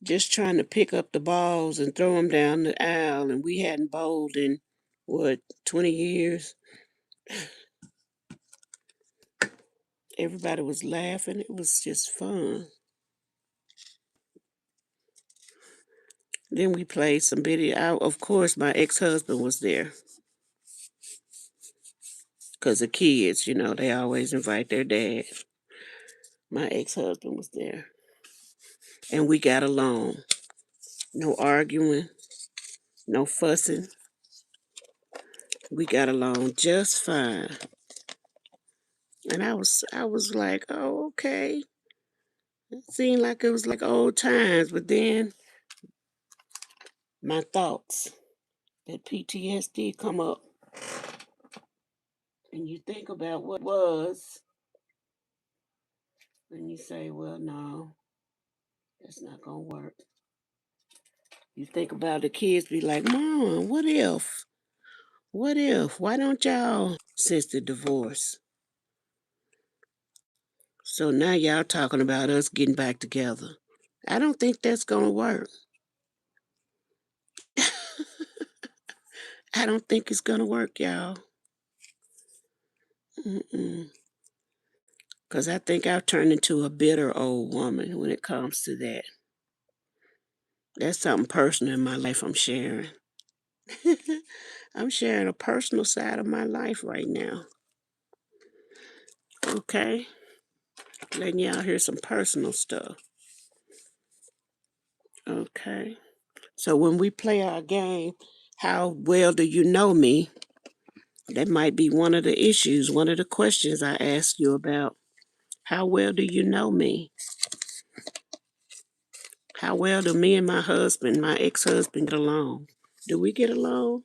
Just trying to pick up the balls and throw them down the aisle, and we hadn't bowled in, what, 20 years? Everybody was laughing. It was just fun. Then we played some video. Of course, my ex-husband was there because the kids, they always invite their dad. My ex-husband was there, and we got along. No arguing, no fussing. We got along just fine. And I was like, oh, okay. It seemed like it was like old times, but then my thoughts, that PTSD come up, and you think about what was, and you say, well, no, that's not gonna work. You think about the kids be like, Mom, what if? What if? Why don't y'all since the divorce? So now y'all talking about us getting back together. I don't think that's gonna work. I don't think it's gonna work, y'all. Mm-mm. 'Cause I think I've turned into a bitter old woman when it comes to that. That's something personal in my life I'm sharing. I'm sharing a personal side of my life right now. Okay? Letting y'all hear some personal stuff. Okay. So when we play our game, how well do you know me? That might be one of the issues, one of the questions I ask you about. How well do you know me? How well do me and my husband, my ex-husband, get along? Do we get along?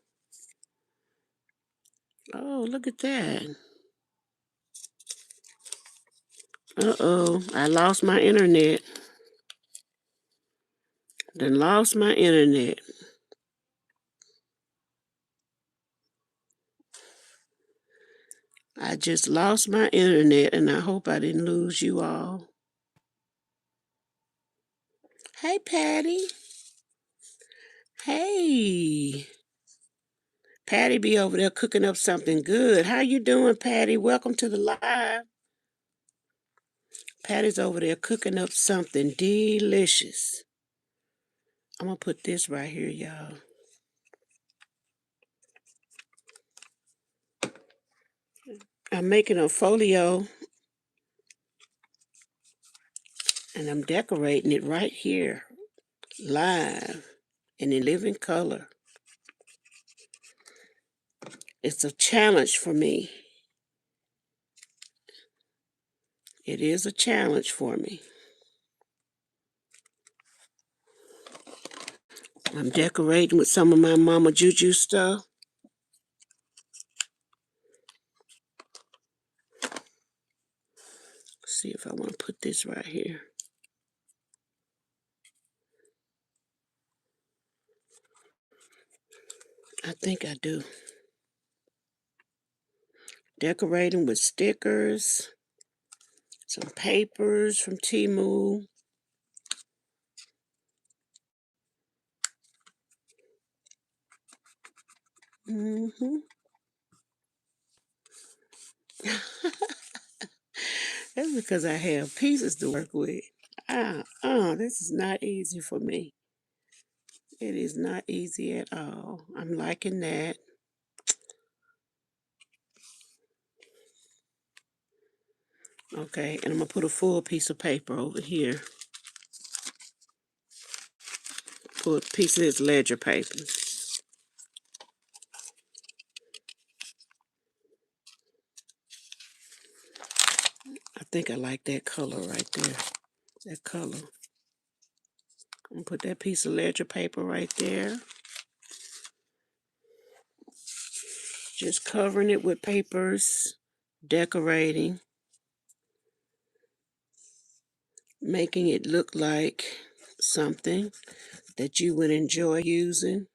Oh, look at that. Uh-oh, I lost my internet. Then lost my internet. I just lost my internet and I hope I didn't lose you all. Hey, Patty. Hey. Patty be over there cooking up something good. How you doing, Patty? Welcome to the live. Patty's over there cooking up something delicious. I'm going to put this right here, y'all. I'm making a folio and I'm decorating it right here, live and in living color. It's a challenge for me. It is a challenge for me. I'm decorating with some of my Mama Juju stuff. See if I want to put this right here. I think I do. Decorating with stickers, some papers from Temu. Mm-hmm. That's because I have pieces to work with. This is not easy for me. It is not easy at all. I'm liking that. Okay, and I'm going to put a full piece of paper over here. Put a piece of this ledger paper. I think I like that color right there. That color. I'm going to put that piece of ledger paper right there. Just covering it with papers, decorating, making it look like something that you would enjoy using.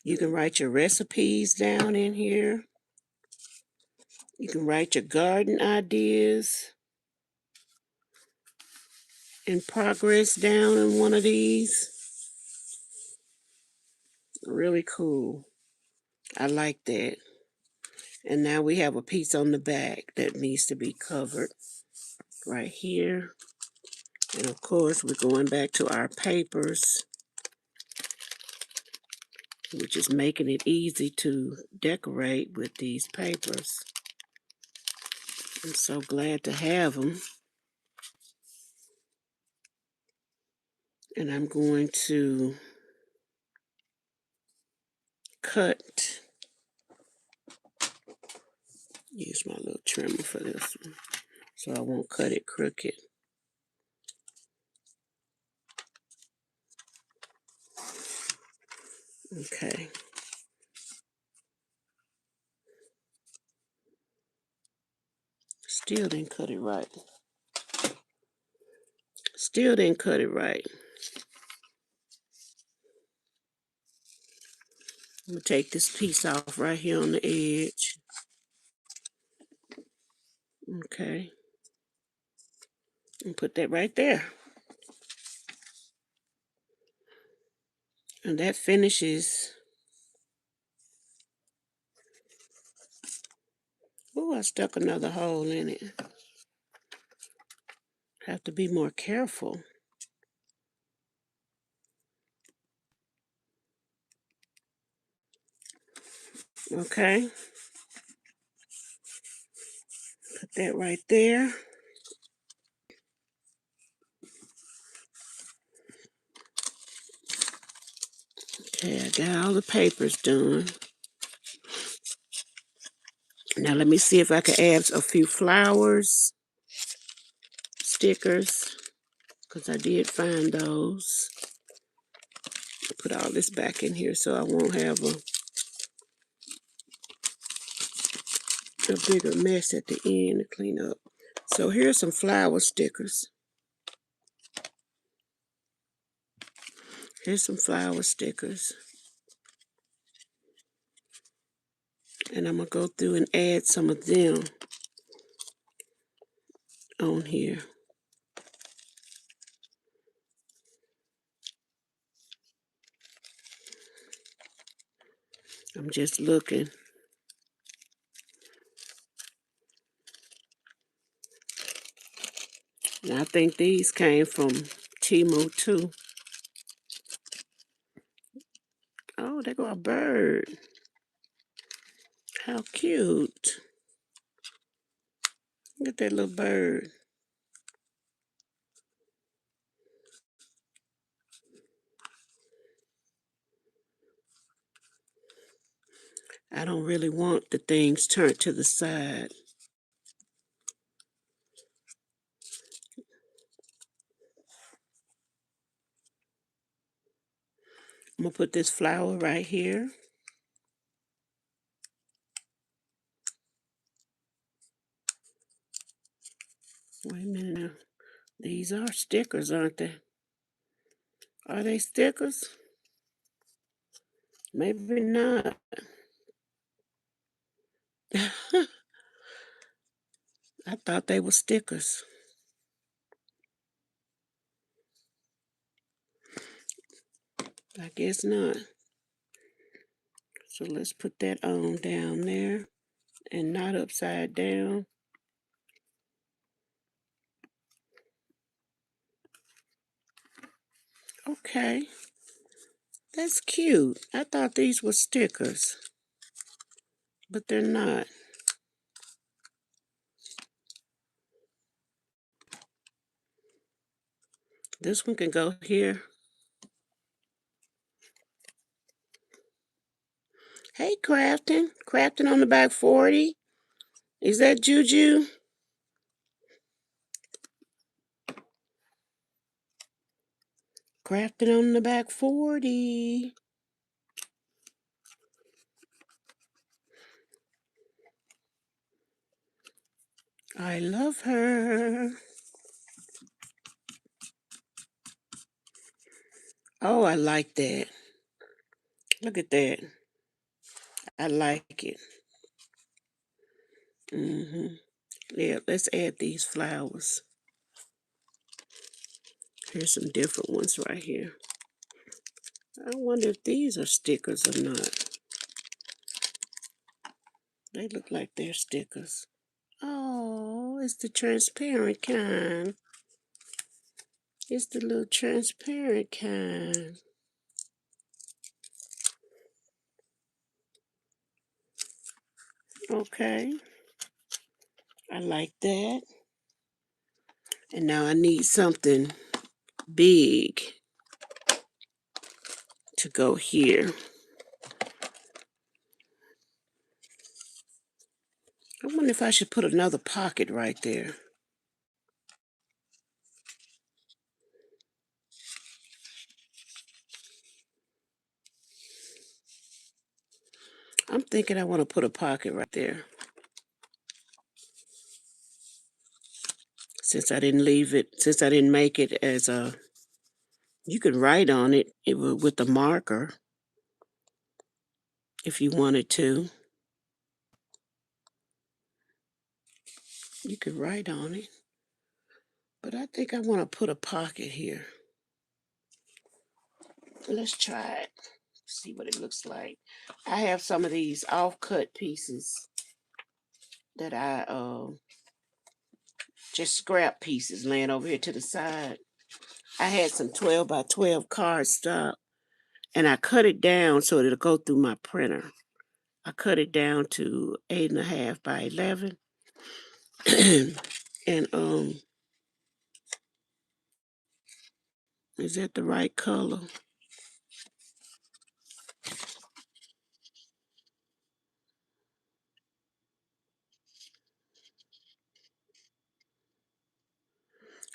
You can write your recipes down in here. You can write your garden ideas in progress down in one of these. Really cool. I like that. And now we have a piece on the back that needs to be covered right here. And of course, we're going back to our papers, which is making it easy to decorate with these papers. I'm so glad to have them. And I'm going to cut, use my little trimmer for this one, so I won't cut it crooked. Okay. Still didn't cut it right. Still didn't cut it right. I'm going to take this piece off right here on the edge. Okay. And put that right there. And that finishes. Oh, I stuck another hole in it. Have to be more careful. Okay. Put that right there. Okay, I got all the papers done. Now let me see if I can add a few flowers, stickers, because I did find those. I'll put all this back in here so I won't have a bigger mess at the end to clean up. So here's some flower stickers. Here's some flower stickers. And I'm going to go through and add some of them on here. I'm just looking. And I think these came from Temu too. Oh, there go a bird. How cute. Look at that little bird. I don't really want the things turned to the side. I'm going to put this flower right here. Wait a minute now. These are stickers, aren't they? Are they stickers? Maybe not. I thought they were stickers. I guess not. So let's put that on down there and not upside down. Okay. That's cute. I thought these were stickers, but they're not. This one can go here. Hey, Crafton. Crafton on the back 40. Is that Juju? Crafton on the back 40. I love her. Oh, I like that. Look at that. I like it. Yeah, let's add these flowers. Here's some different ones right here. I wonder if these are stickers or not. They look like they're stickers. Oh, it's the transparent kind. It's the little transparent kind. Okay. I like that. And now I need something big to go here. I wonder if I should put another pocket right there. I'm thinking I want to put a pocket right there. Since I didn't make it as a, you could write on it, with a marker if you wanted to. You could write on it. But I think I want to put a pocket here. Let's try it. See what it looks like. I have some of these off-cut pieces. that I just scrap pieces laying over here to the side. I had some 12 by 12 cardstock and I cut it down so it'll go through my printer. I cut it down to 8.5 by 11. And is that the right color?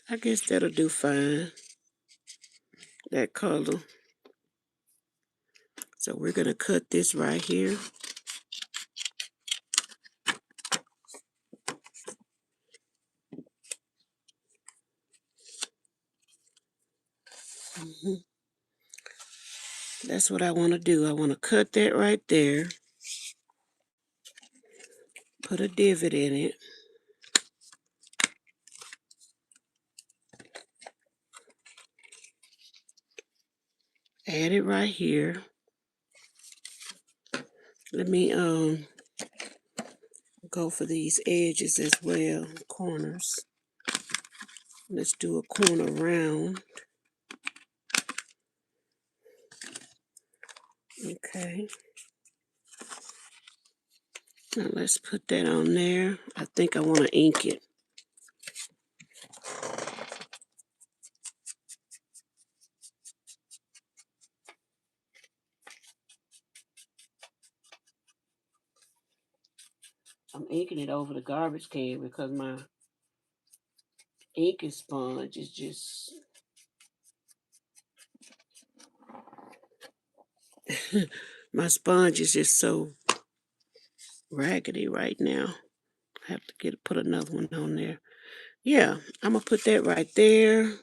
I guess that'll do fine, that color. So we're gonna cut this right here. Mhm. That's what I want to do. I want to cut that right there, put a divot in it, add it right here. Let me go for these edges as well, corners. Let's do a corner round. Okay. Now let's put that on there. I think I want to ink it. I'm inking it over the garbage can because my inking sponge is just my sponge is just so raggedy right now. I have to put another one on there. Yeah, I'm gonna put that right there.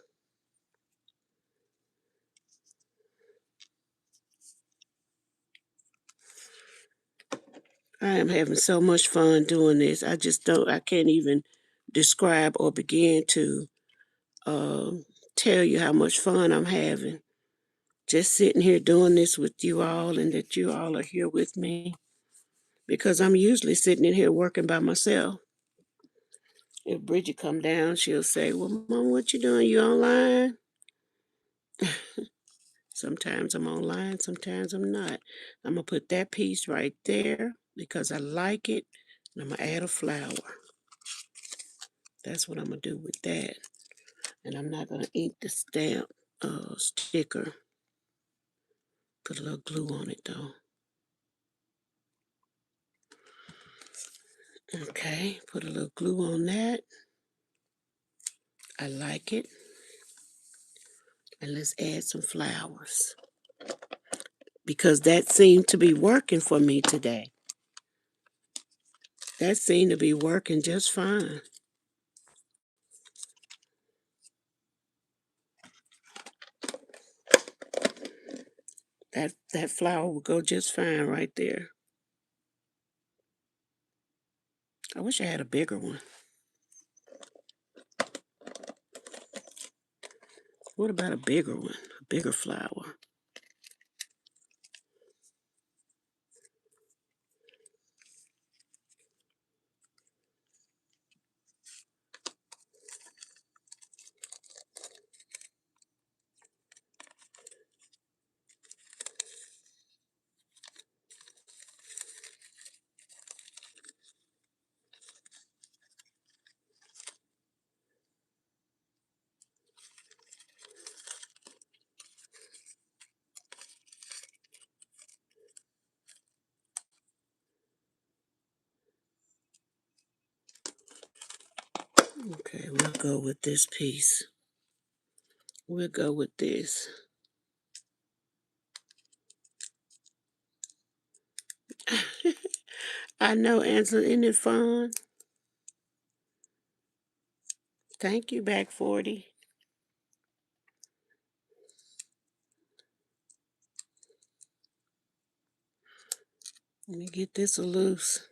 I am having so much fun doing this. I can't even describe or begin to tell you how much fun I'm having. Just sitting here doing this with you all and that you all are here with me because I'm usually sitting in here working by myself. If Bridget come down, she'll say, well, Mom, what you doing? You online? Sometimes I'm online, sometimes I'm not. I'm going to put that piece right there because I like it. And I'm going to add a flower. That's what I'm going to do with that. And I'm not going to ink the stamp sticker. Put a little glue on it though. Okay, put a little glue on that. I like it. And let's add some flowers. Because that seemed to be working for me today. That seemed to be working just fine. That flower will go just fine right there. I wish I had a bigger one. What about a bigger one? A bigger flower? Okay, we'll go with this piece. We'll go with this. I know, Angela, isn't it fun? Thank you, Back 40. Let me get this loose.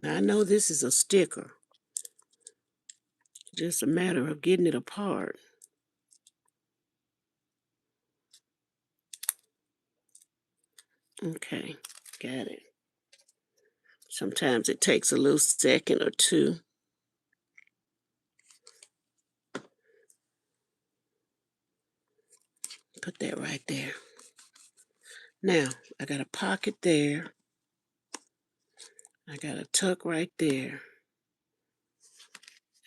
Now, I know this is a sticker. Just a matter of getting it apart. Okay, got it. Sometimes it takes a little second or two. Put that right there. Now, I got a pocket there. I got a tuck right there.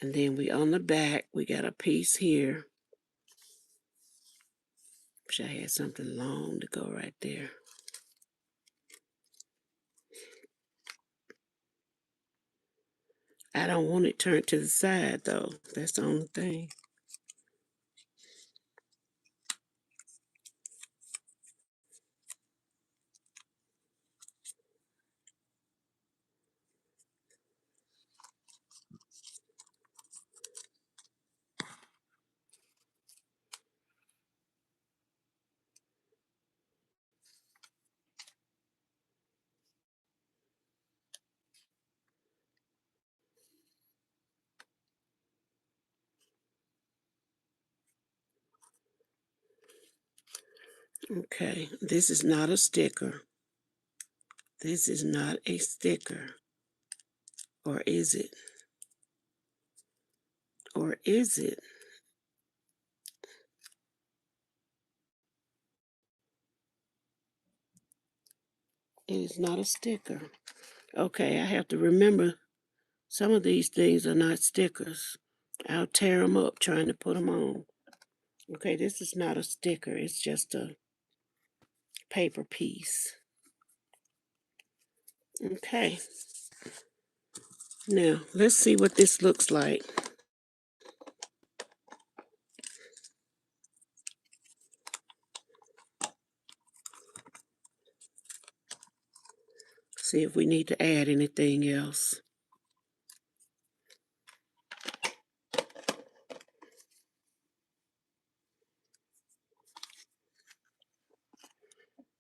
And then on the back, we got a piece here. Wish I had something long to go right there. I don't want it turned to the side, though. That's the only thing. Okay, this is not a sticker. This is not a sticker. Or is it? Or is it? It is not a sticker. Okay, I have to remember some of these things are not stickers. I'll tear them up trying to put them on. Okay, this is not a sticker. It's just a paper piece. Okay. Now, let's see what this looks like. See if we need to add anything else.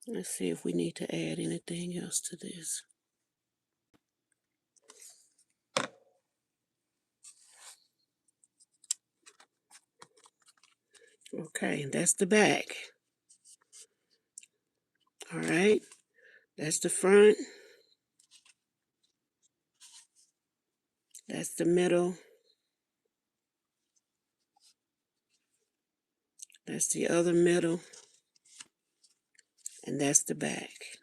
Let's see if we need to add anything else to this. Okay, that's the back. All right, that's the front. That's the middle. That's the other middle. And that's the back.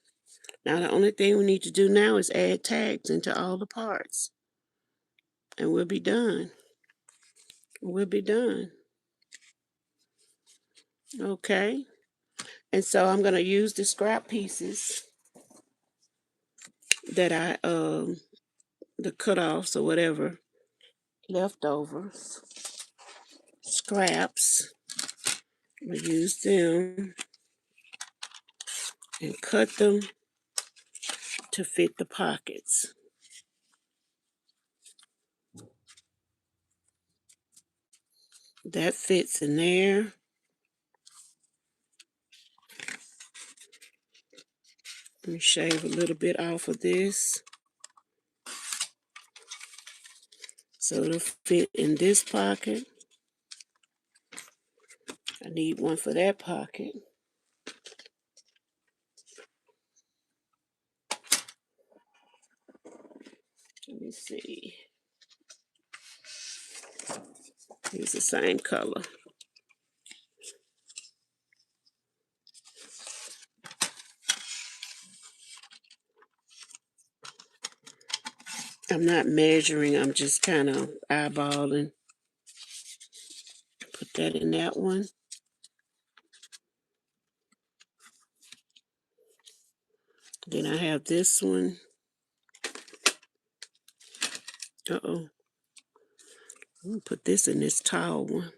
Now, the only thing we need to do now is add tags into all the parts. And we'll be done. We'll be done. Okay. And so I'm going to use the scrap pieces that the cutoffs or whatever, leftovers, scraps. I'm going to use them and cut them to fit the pockets. That fits in there. Let me shave a little bit off of this so it'll fit in this pocket. I need one for that pocket. Let me see. Use the same color. I'm not measuring, I'm just kind of eyeballing. Put that in that one. Then I have this one. Uh-oh. I'm gonna put this in this tall one.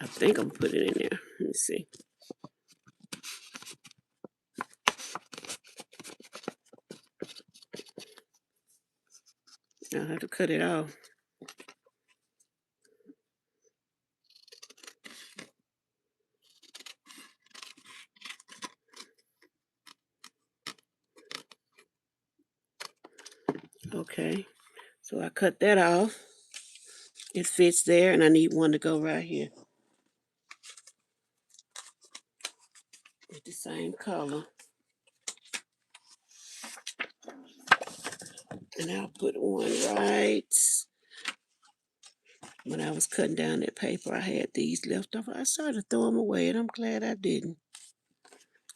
I think I'm putting it in there. Let me see. I'll have to cut it off. Okay, so I cut that off. It fits there, and I need one to go right here with the same color. And I'll put one right. When I was cutting down that paper, I had these left over. I started to throw them away, and I'm glad I didn't.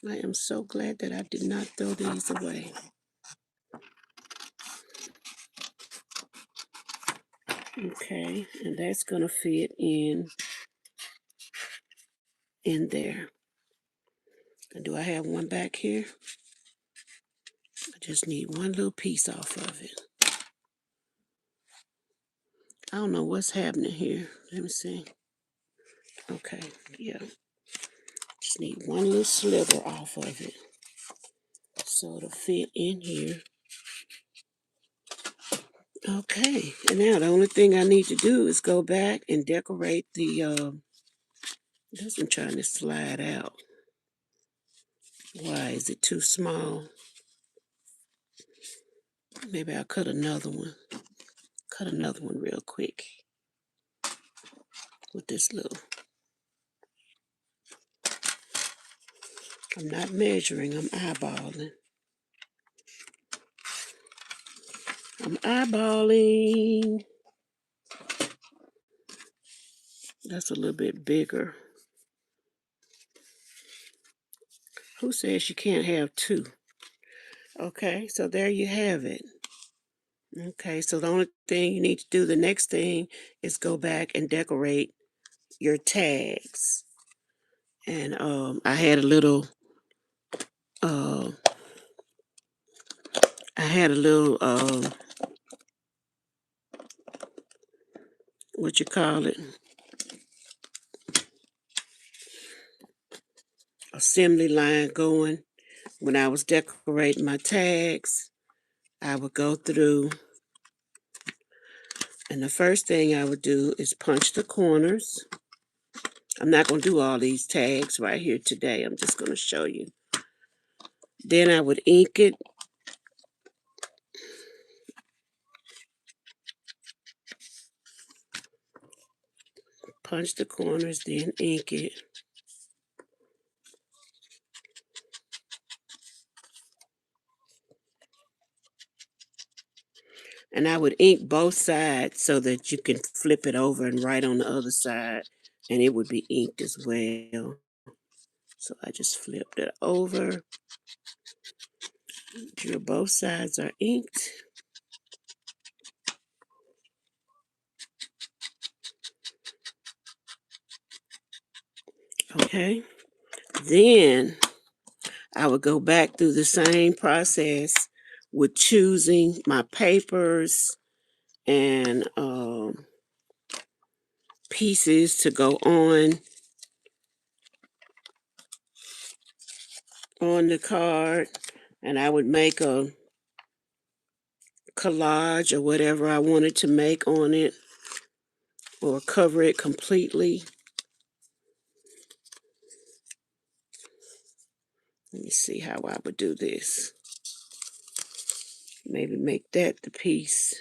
I am so glad that I did not throw these away. Okay, and that's gonna fit in there. And do I have one back here? I just need one little piece off of it. I don't know what's happening here. Let me see. Okay, yeah. Just need one little sliver off of it. So it'll fit in here. Okay, and now the only thing I need to do is go back and decorate the, this one trying to slide out. Why, is it too small? Maybe I'll cut another one. Cut another one real quick with this little. I'm not measuring, I'm eyeballing. I'm eyeballing. That's a little bit bigger. Who says you can't have two? Okay, so there you have it. Okay, so the only thing you need to do, the next thing, is go back and decorate your tags. And I had a little, uh, what you call it? Assembly line going. When I was decorating my tags, I would go through, and the first thing I would do is punch the corners. I'm not going to do all these tags right here today. I'm just going to show you. Then I would ink it. Punch the corners, then ink it. And I would ink both sides so that you can flip it over and write on the other side, and it would be inked as well. So I just flipped it over. Sure both sides are inked. Okay. Then I would go back through the same process with choosing my papers and pieces to go on the card, and I would make a collage or whatever I wanted to make on it, or cover it completely. Let me see how I would do this. Maybe make that the piece.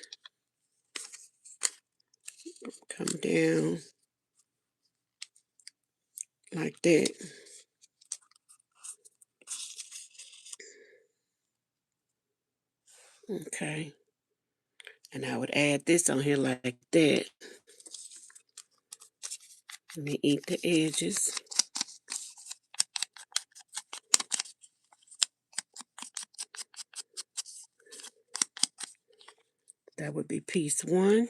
Come down like that. Okay. And I would add this on here like that. Let me ink the edges. That would be piece one.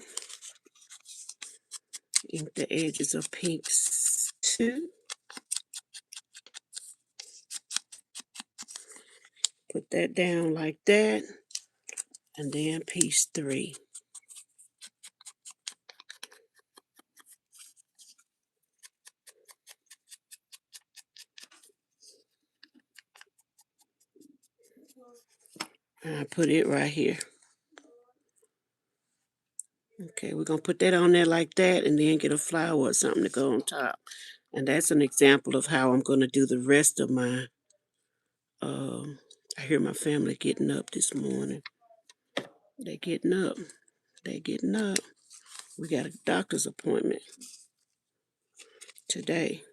Ink the edges of piece two. Put that down like that. And then piece three. And I put it right here. Okay, we're going to put that on there like that, and then get a flower or something to go on top. And that's an example of how I'm going to do the rest of my, I hear my family getting up this morning. They getting up. They getting up. We got a doctor's appointment today.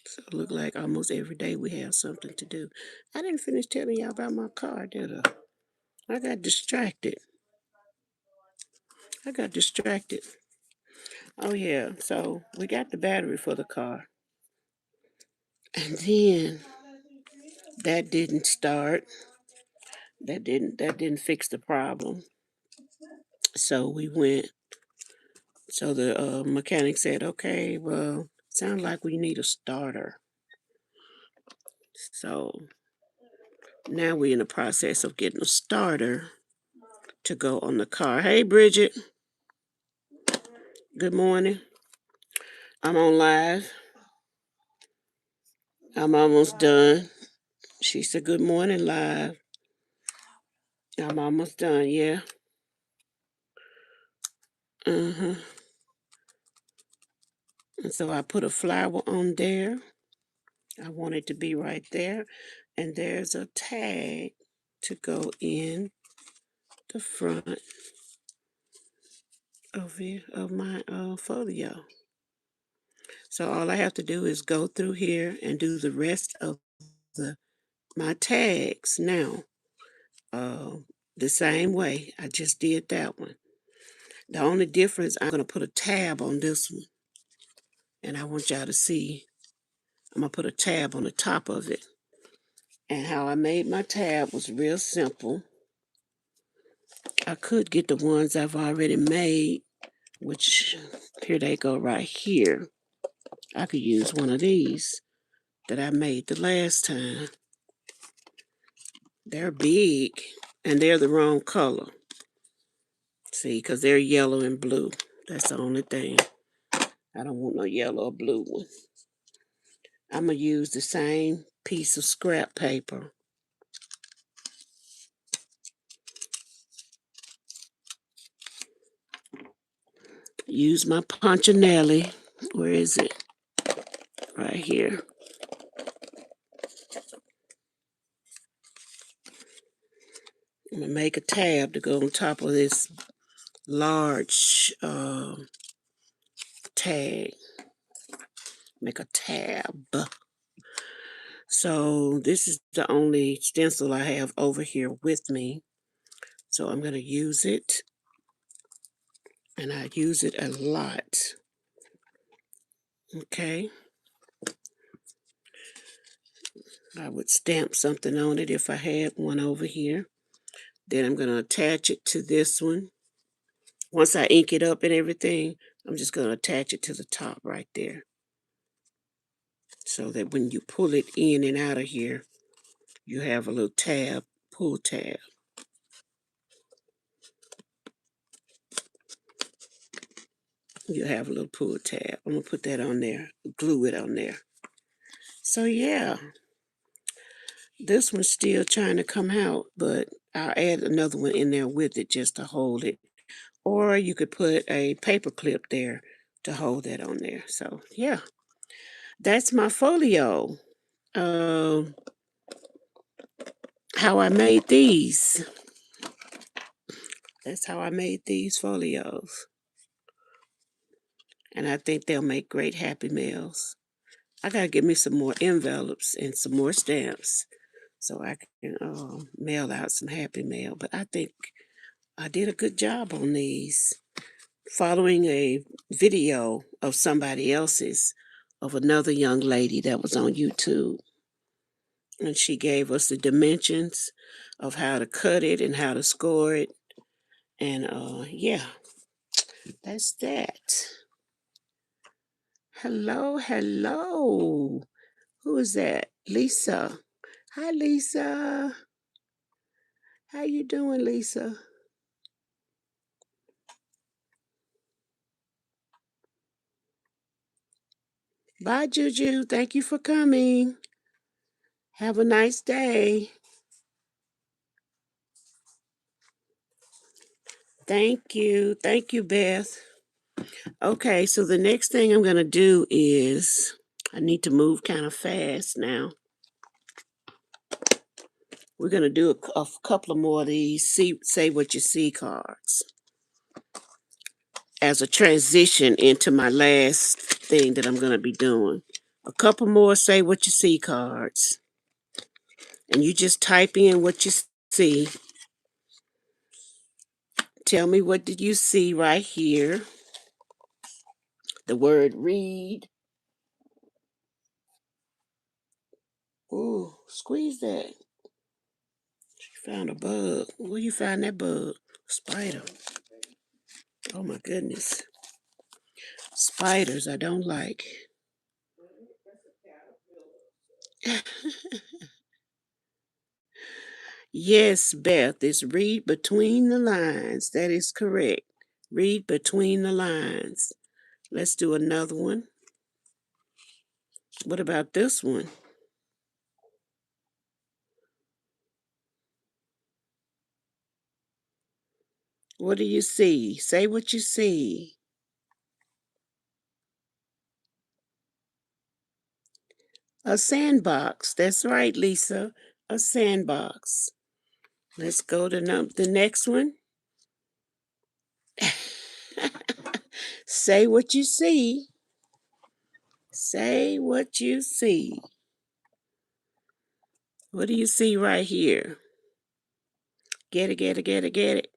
So it look like almost every day we have something to do. I didn't finish telling y'all about my car, did I? I got distracted. Oh yeah, so we got the battery for the car. And then that didn't start. That didn't fix the problem. So we went. So the mechanic said, "Okay, well, sounds like we need a starter." So now we're in the process of getting a starter to go on the car. Hey, Bridget. Good morning. I'm on live. I'm almost done. She said, "Good morning, live." I'm almost done. Yeah. Uh-huh. And so I put a flower on there. I want it to be right there. And there's a tag to go in the front of my folio. So all I have to do is go through here and do the rest of my tags now. The same way. I just did that one. The only difference, I'm going to put a tab on this one. And I want y'all to see. I'm going to put a tab on the top of it. And how I made my tab was real simple. I could get the ones I've already made, which here they go right here. I could use one of these that I made the last time. They're big and they're the wrong color. See, because they're yellow and blue. That's the only thing. I don't want no yellow or blue one. I'm going to use the same piece of scrap paper. Use my Punchinelli. Where is it? Right here. I'm going to make a tab to go on top of this large tag. Make a tab. So this is the only stencil I have over here with me. So I'm going to use it. And I use it a lot. Okay. I would stamp something on it if I had one over here. Then I'm going to attach it to this one. Once I ink it up and everything, I'm just going to attach it to the top right there. So that when you pull it in and out of here, you have a little tab, pull tab. You have a little pull tab. I'm going to put that on there, glue it on there. So yeah, this one's still trying to come out, but I'll add another one in there with it just to hold it. Or you could put a paper clip there to hold that on there. So yeah, that's my folio. How I made these. That's how I made these folios. And I think they'll make great Happy Mails. I got to get me some more envelopes and some more stamps so I can mail out some Happy Mail. But I think I did a good job on these. Following a video of somebody else's, of another young lady that was on YouTube. And she gave us the dimensions of how to cut it and how to score it. And yeah, that's that. Hello, hello. Who is that? Lisa. Hi, Lisa. How you doing, Lisa? Bye, Juju. Thank you for coming. Have a nice day. Thank you. Thank you, Beth. Okay, so the next thing I'm going to do is I need to move kind of fast now. We're going to do a couple of more of these say what you see cards. as a transition into my last thing that I'm going to be doing. A couple more say what you see cards. And you just type in what you see. Tell me, what did you see right here? The word read. Ooh, squeeze that. You found a bug. Where you find that bug? Spider. Oh my goodness. Spiders I don't like. Yes, Beth, it's read between the lines. That is correct. Read between the lines. Let's do another one. What about this one? What do you see? Say what you see. A sandbox. That's right, Lisa. A sandbox. Let's go to the next one. Say what you see. Say what you see. What do you see right here? Get it, get it, get it, get it.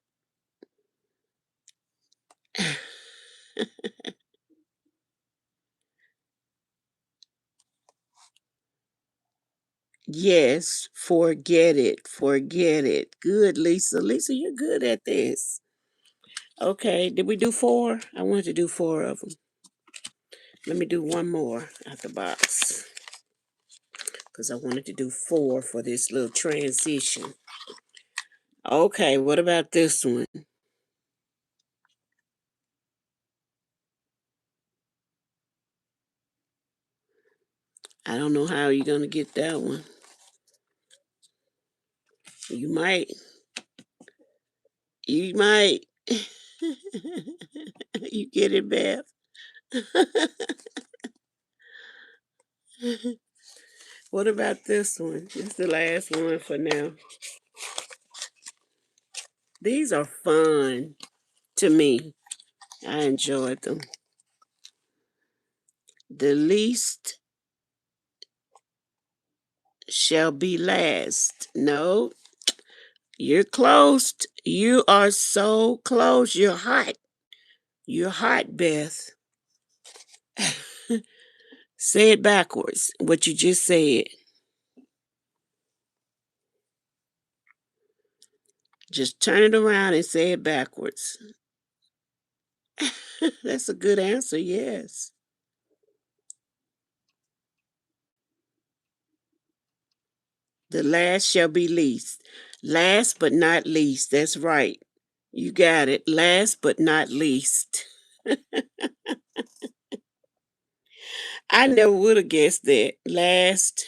Yes, forget it. Forget it. Good, Lisa. Lisa, you're good at this. Okay, did we do four? I wanted to do four of them. Let me do one more out the box because I wanted to do four for this little transition. Okay, what about this one? I don't know how you're going to get that one. You might. You might. You get it, Beth? What about this one? It's the last one for now. These are fun to me. I enjoyed them. The least shall be last. No, you're close. You are so close. You're hot. You're hot, Beth. Say it backwards, what you just said. Just turn it around and say it backwards. That's a good answer, yes. The last shall be least. Last but not least. That's right. You got it. Last but not least. I never would have guessed that. Last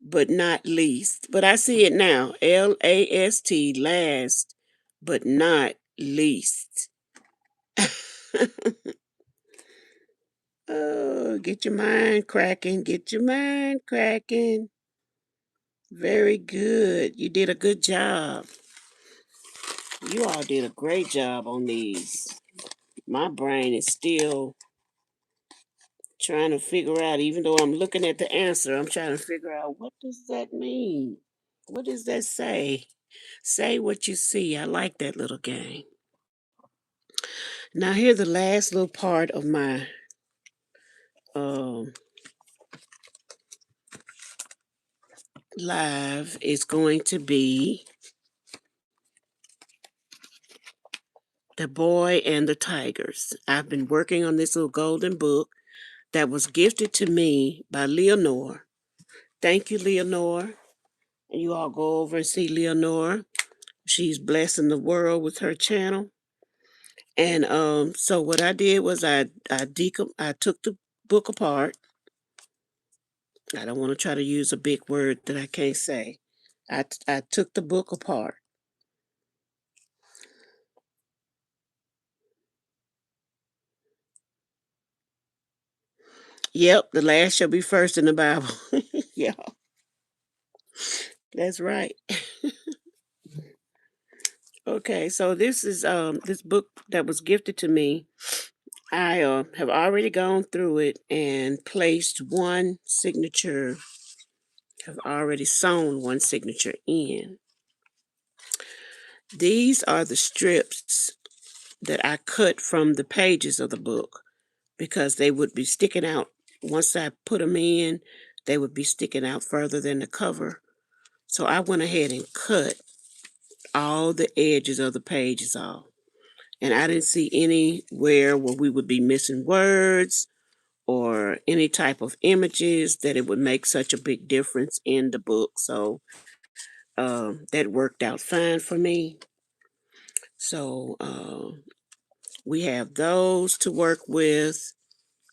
but not least. But I see it now. LAST, last but not least. Oh, get your mind cracking. Get your mind cracking. Very good. You did a good job. You all did a great job on these. My brain is still trying to figure out, even though I'm looking at the answer, I'm trying to figure out, what does that mean? What does that say? Say what you see. I like that little game. Now, here's the last little part of my um, live is going to be The Boy and the Tigers. I've been working on this little golden book that was gifted to me by Leonore. Thank you, Leonore. And you all go over and see Leonore. She's blessing the world with her channel. And so what I did was I took the book apart. I don't want to try to use a big word that I can't say. I took the book apart. Yep, the last shall be first in the Bible. Yeah, that's right. Okay, so this is this book that was gifted to me. I have already gone through it and placed one signature, have already sewn one signature in. These are the strips that I cut from the pages of the book because they would be sticking out. Once I put them in, they would be sticking out further than the cover. So I went ahead and cut all the edges of the pages off. And I didn't see anywhere where we would be missing words or any type of images that it would make such a big difference in the book. So that worked out fine for me. So we have those to work with,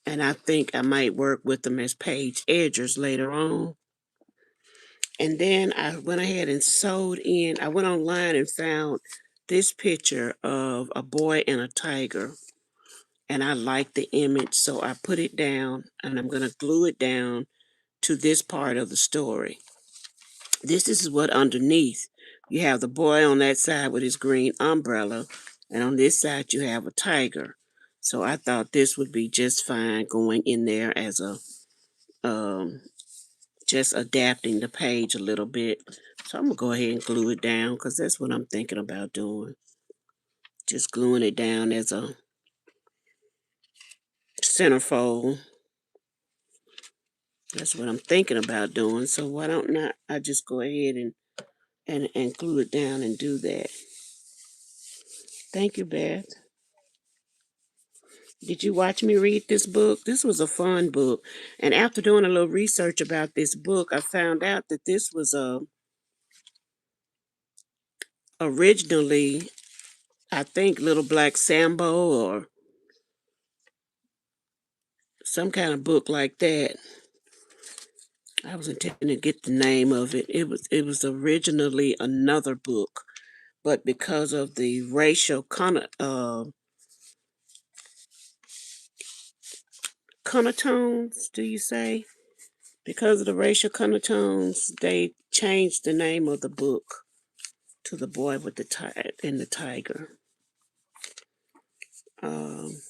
and I think I might work with them as page edgers later on. And then I went ahead and sewed in. I went online and found this picture of a boy and a tiger, and I liked the image, so I put it down, and I'm going to glue it down to this part of the story. This is what underneath. You have the boy on that side with his green umbrella, and on this side you have a tiger. So I thought this would be just fine going in there as a um, just adapting the page a little bit. So I'm gonna go ahead and glue it down because that's what I'm thinking about doing. Just gluing it down as a centerfold. That's what I'm thinking about doing. So why don't not I just go ahead and glue it down and do that. Thank you, Beth. Did you watch me read this book? This was a fun book. And after doing a little research about this book, I found out that this was originally, I think, Little Black Sambo or some kind of book like that. I was intending to get the name of it. It was originally another book, but because of the racial connotations, do you say? Because of the racial connotations, they changed the name of the book to The Boy with the and the Tiger. Um,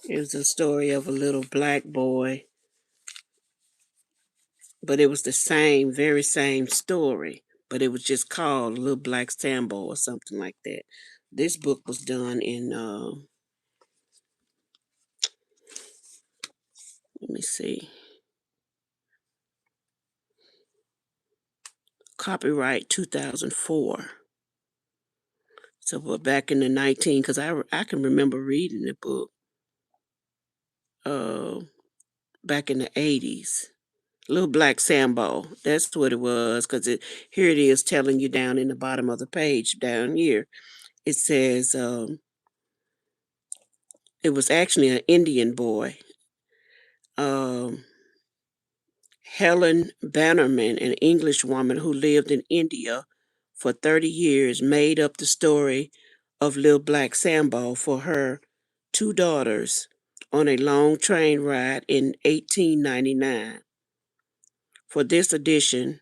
it was a story of a little black boy, but it was the same, very same story, but it was just called Little Black Sambo or something like that. This book was done in, let me see, copyright 2004. So we're back in the 19, because I can remember reading the book uh, back in the 80s. Little Black Sambo, that's what it was, because here it is telling you down in the bottom of the page down here. It says it was actually an Indian boy. Um, Helen Bannerman, an English woman who lived in India for 30 years, made up the story of Little Black Sambo for her two daughters on a long train ride in 1899. For this edition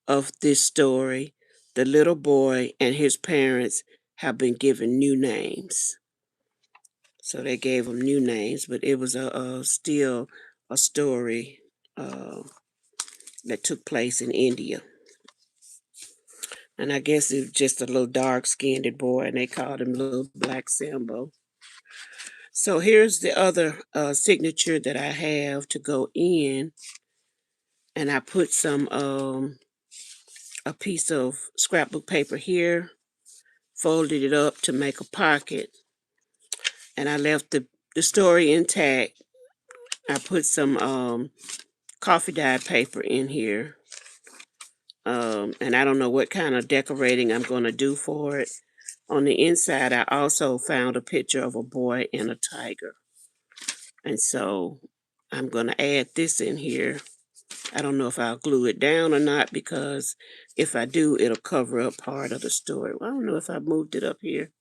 of this story, the little boy and his parents have been given new names. So they gave them new names, but it was still a story that took place in India. And I guess it was just a little dark skinned boy, and they called him Little Black Sambo. So here's the other signature that I have to go in, and I put some a piece of scrapbook paper here, folded it up to make a pocket, and I left the story intact. I put some coffee dyed paper in here, and I don't know what kind of decorating I'm going to do for it. On the inside, I also found a picture of a boy and a tiger. And so I'm going to add this in here. I don't know if I'll glue it down or not, because if I do, it'll cover up part of the story. Well, I don't know if I moved it up here.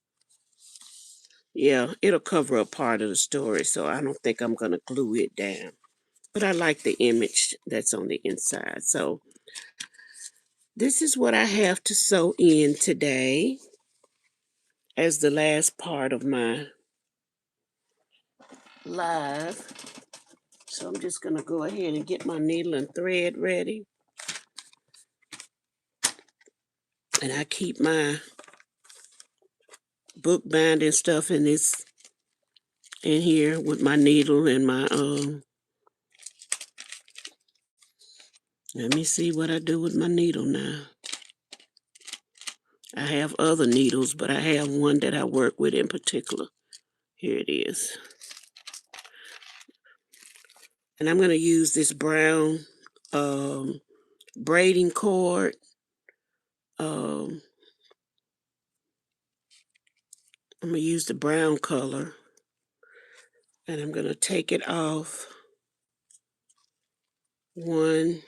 Yeah, it'll cover up part of the story, so I don't think I'm going to glue it down. But I like the image that's on the inside. So This is what I have to sew in today as the last part of my live. So I'm just going to go ahead and get my needle and thread ready. And I keep my book binding stuff in here with my needle and my let me see what I do with my needle now. I have other needles, but I have one that I work with in particular. Here it is. And I'm going to use this brown braiding cord. I'm going to use the brown color. And I'm going to take it off 1,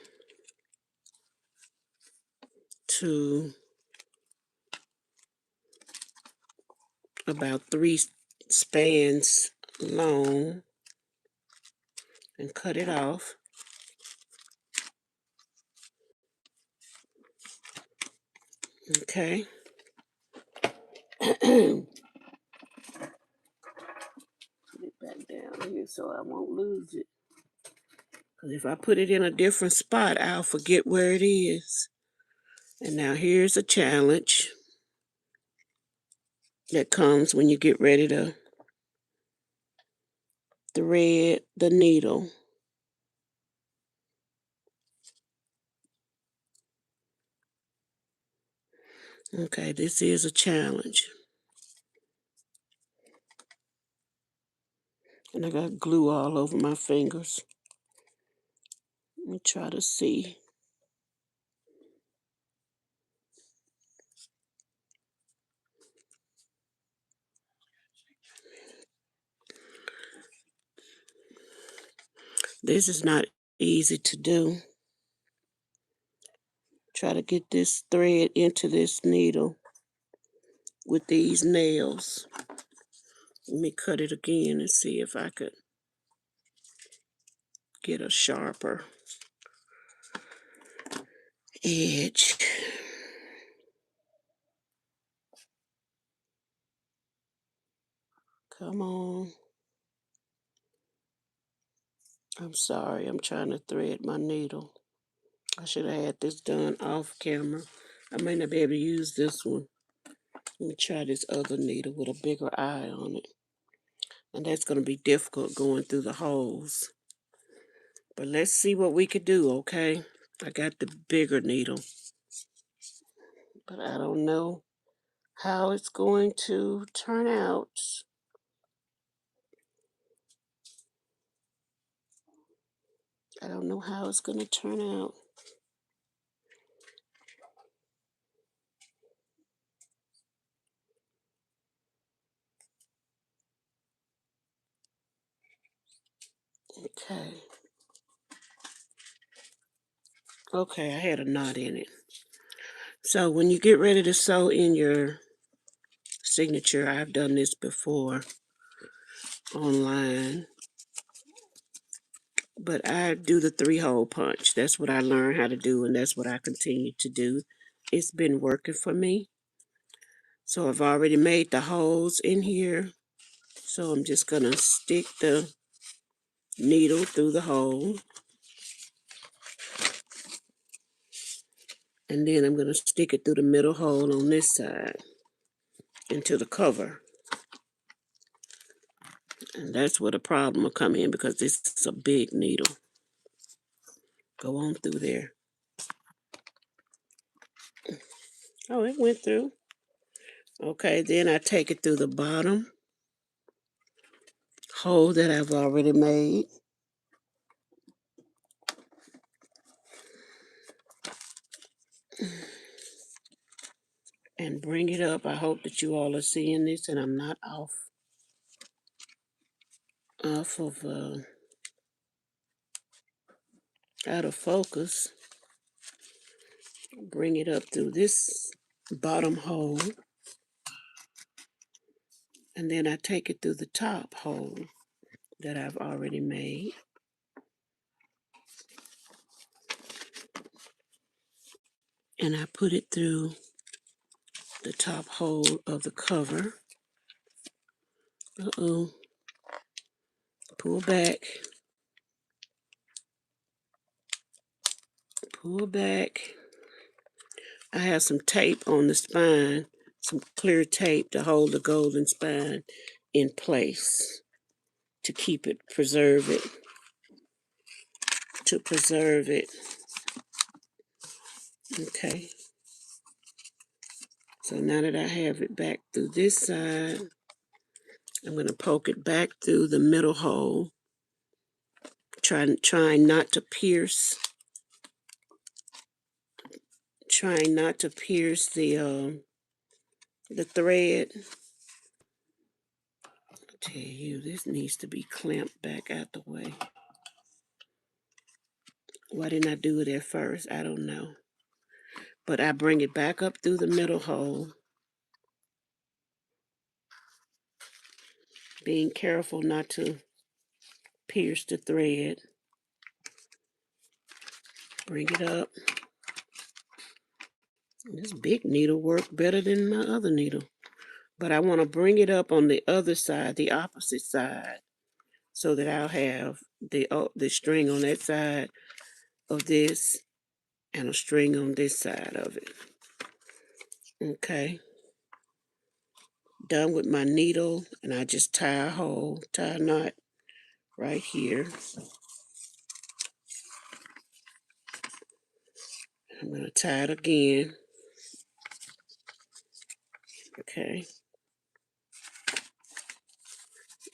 2, about 3 spans long, and cut it off. Okay. Put it back down here so I won't lose it. Because if I put it in a different spot, I'll forget where it is. And now here's a challenge that comes when you get ready to thread the needle. Okay, this is a challenge. And I got glue all over my fingers. Let me try to see. This is not easy to do. Try to get this thread into this needle with these nails. Let me cut it again and see if I could get a sharper edge. Come on. I'm sorry, I'm trying to thread my needle. I should have had this done off camera. I may not be able to use this one. Let me try this other needle with a bigger eye on it. And that's going to be difficult going through the holes. But let's see what we could do, okay? I got the bigger needle. But I don't know how it's going to turn out. I don't know how it's going to turn out. Okay. Okay, I had a knot in it. So when you get ready to sew in your signature, I've done this before online, but I do the 3-hole punch. That's what I learned how to do, and that's what I continue to do. It's been working for me. So I've already made the holes in here. So I'm just going to stick the needle through the hole. And then I'm going to stick it through the middle hole on this side into the cover. And that's where the problem will come in because this is a big needle. Go on through there. Oh, it went through. Okay, then I take it through the bottom hole that I've already made. And bring it up. I hope that you all are seeing this and I'm not off of out of focus. Bring it up through this bottom hole. And then I take it through the top hole that I've already made. and I put it through the top hole of the cover. Uh-oh. Pull back. Pull back. I have some tape on the spine, some clear tape to hold the golden spine in place to keep it, preserve it, to preserve it. Okay. So now that I have it back through this side, I'm going to poke it back through the middle hole, trying not to pierce the thread. I tell you, this needs to be clamped back out the way. Why didn't I do it at first? I don't know. But I bring it back up through the middle hole, being careful not to pierce the thread. Bring it up. This big needle worked better than my other needle. But I want to bring it up on the other side, the opposite side, so that I'll have the string on that side of this and a string on this side of it. Okay. Done with my needle, and I just tie a knot right here. I'm going to tie it again. Okay.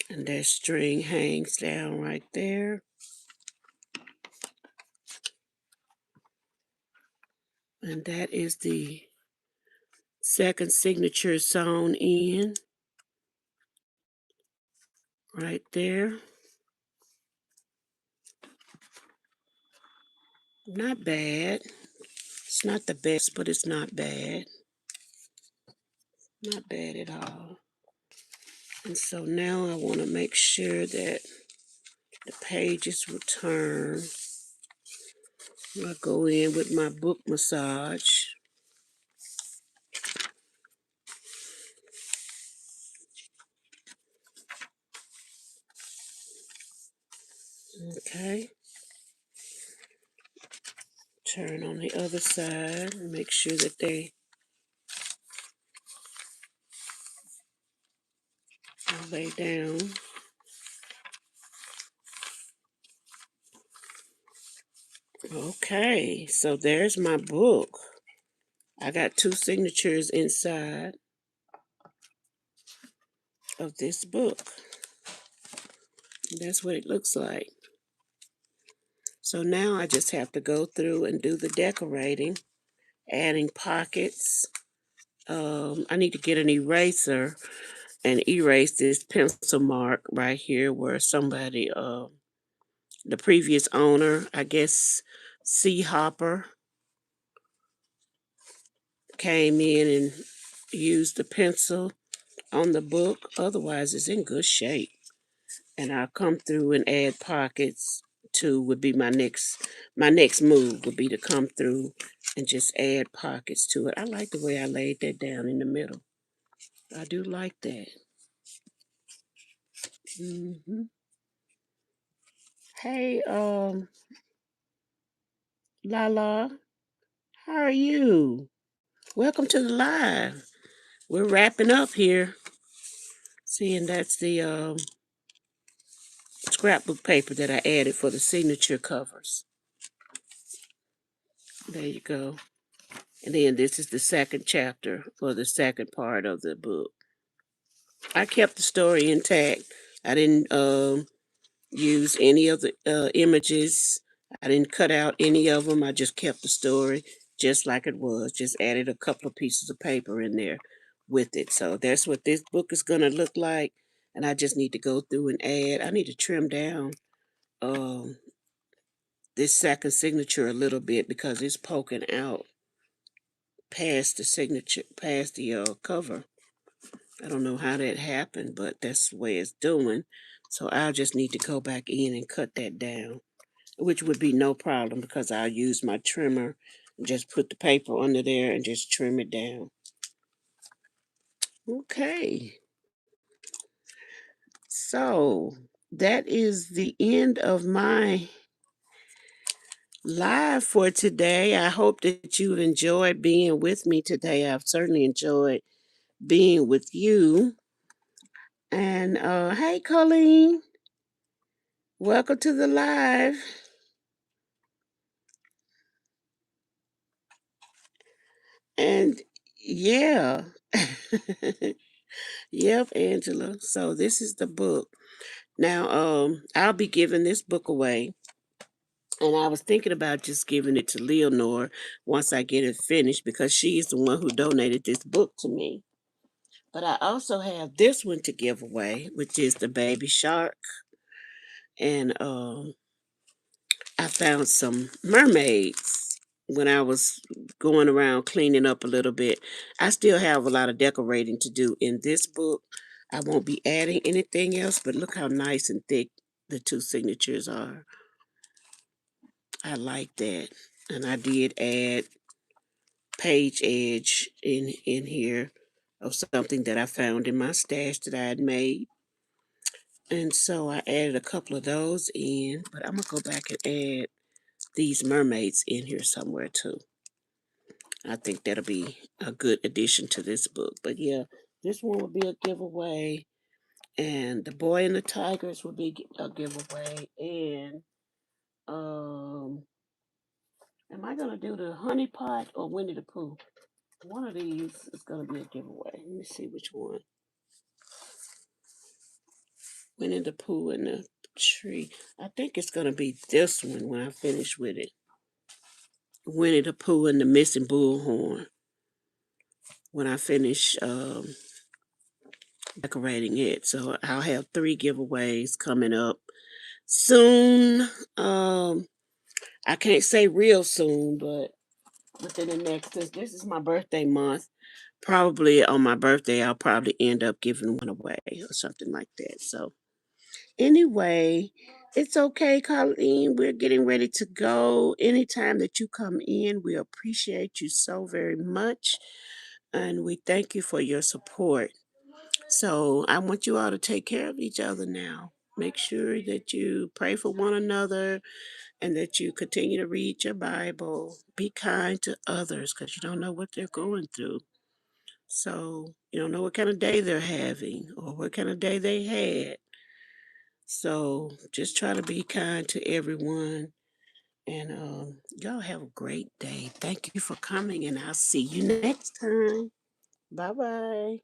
And that string hangs down right there. And that is the second signature sewn in right there. Not bad. It's not the best, but it's not bad. Not bad at all. And so now I want to make sure that the pages will turn. I go in with my book massage. Okay. Turn on the other side and make sure that they lay down. Okay, so there's my book. I got 2 signatures inside of this book. That's what it looks like. So now I just have to go through and do the decorating, adding pockets. I need to get an eraser and erase this pencil mark right here where somebody, the previous owner, I guess C. Hopper, came in and used the pencil on the book. Otherwise, it's in good shape. And I'll come through and add pockets too. Would be my next move would be to come through and just add pockets to it. I like the way I laid that down in the middle. I do like that. Hey, Lala, how are you? Welcome to the live. We're wrapping up here. Seeing that's the scrapbook paper that I added for the signature covers. There you go. And then this is the second chapter for the second part of the book. I kept the story intact. I didn't use any of the images. I didn't cut out any of them. I just kept the story just like it was. Just added a couple of pieces of paper in there with it. So that's what this book is going to look like. And I just need to go through and add. I need to trim down this second signature a little bit because it's poking out past the signature, past the cover. I don't know how that happened, but that's the way it's doing. So I'll just need to go back in and cut that down, which would be no problem because I'll use my trimmer Just put the paper under there and just trim it down. Okay, so that is the end of my live for today. I hope that you've enjoyed being with me today. I've certainly enjoyed being with you. And hey, Colleen, welcome to the live. And yeah, yep, Angela. So this is the book. Now, I'll be giving this book away. And I was thinking about just giving it to Leonore once I get it finished because she's the one who donated this book to me. But I also have this one to give away, which is the Baby Shark. And I found some mermaids when I was going around cleaning up a little bit. I still have a lot of decorating to do in this book. I won't be adding anything else, but look how nice and thick the two signatures are. I like that. And I did add page edge in here of something that I found in my stash that I had made. And so I added a couple of those in, but I'm gonna go back and add these mermaids in here somewhere too. I think that'll be a good addition to this book. But yeah, this one will be a giveaway, and the Boy and the Tigers will be a giveaway. And am I gonna do the Honey Pot or Winnie the Pooh? One of these is gonna be a giveaway. Let me see which one. Winnie the Pooh and the tree. I think it's gonna be this one when I finish with it. Winnie the Pooh and the Missing Bullhorn. When I finish decorating it. So I'll have 3 giveaways coming up soon. I can't say real soon, but within the next, since this is my birthday month, probably on my birthday, I'll probably end up giving one away or something like that. So anyway, it's okay, Colleen. We're getting ready to go. Anytime that you come in, we appreciate you so very much. And we thank you for your support. So I want you all to take care of each other now. Make sure that you pray for one another and that you continue to read your Bible. Be kind to others because you don't know what they're going through. So you don't know what kind of day they're having or what kind of day they had. So just try to be kind to everyone. And y'all have a great day. Thank you for coming, and I'll see you next time. Bye bye.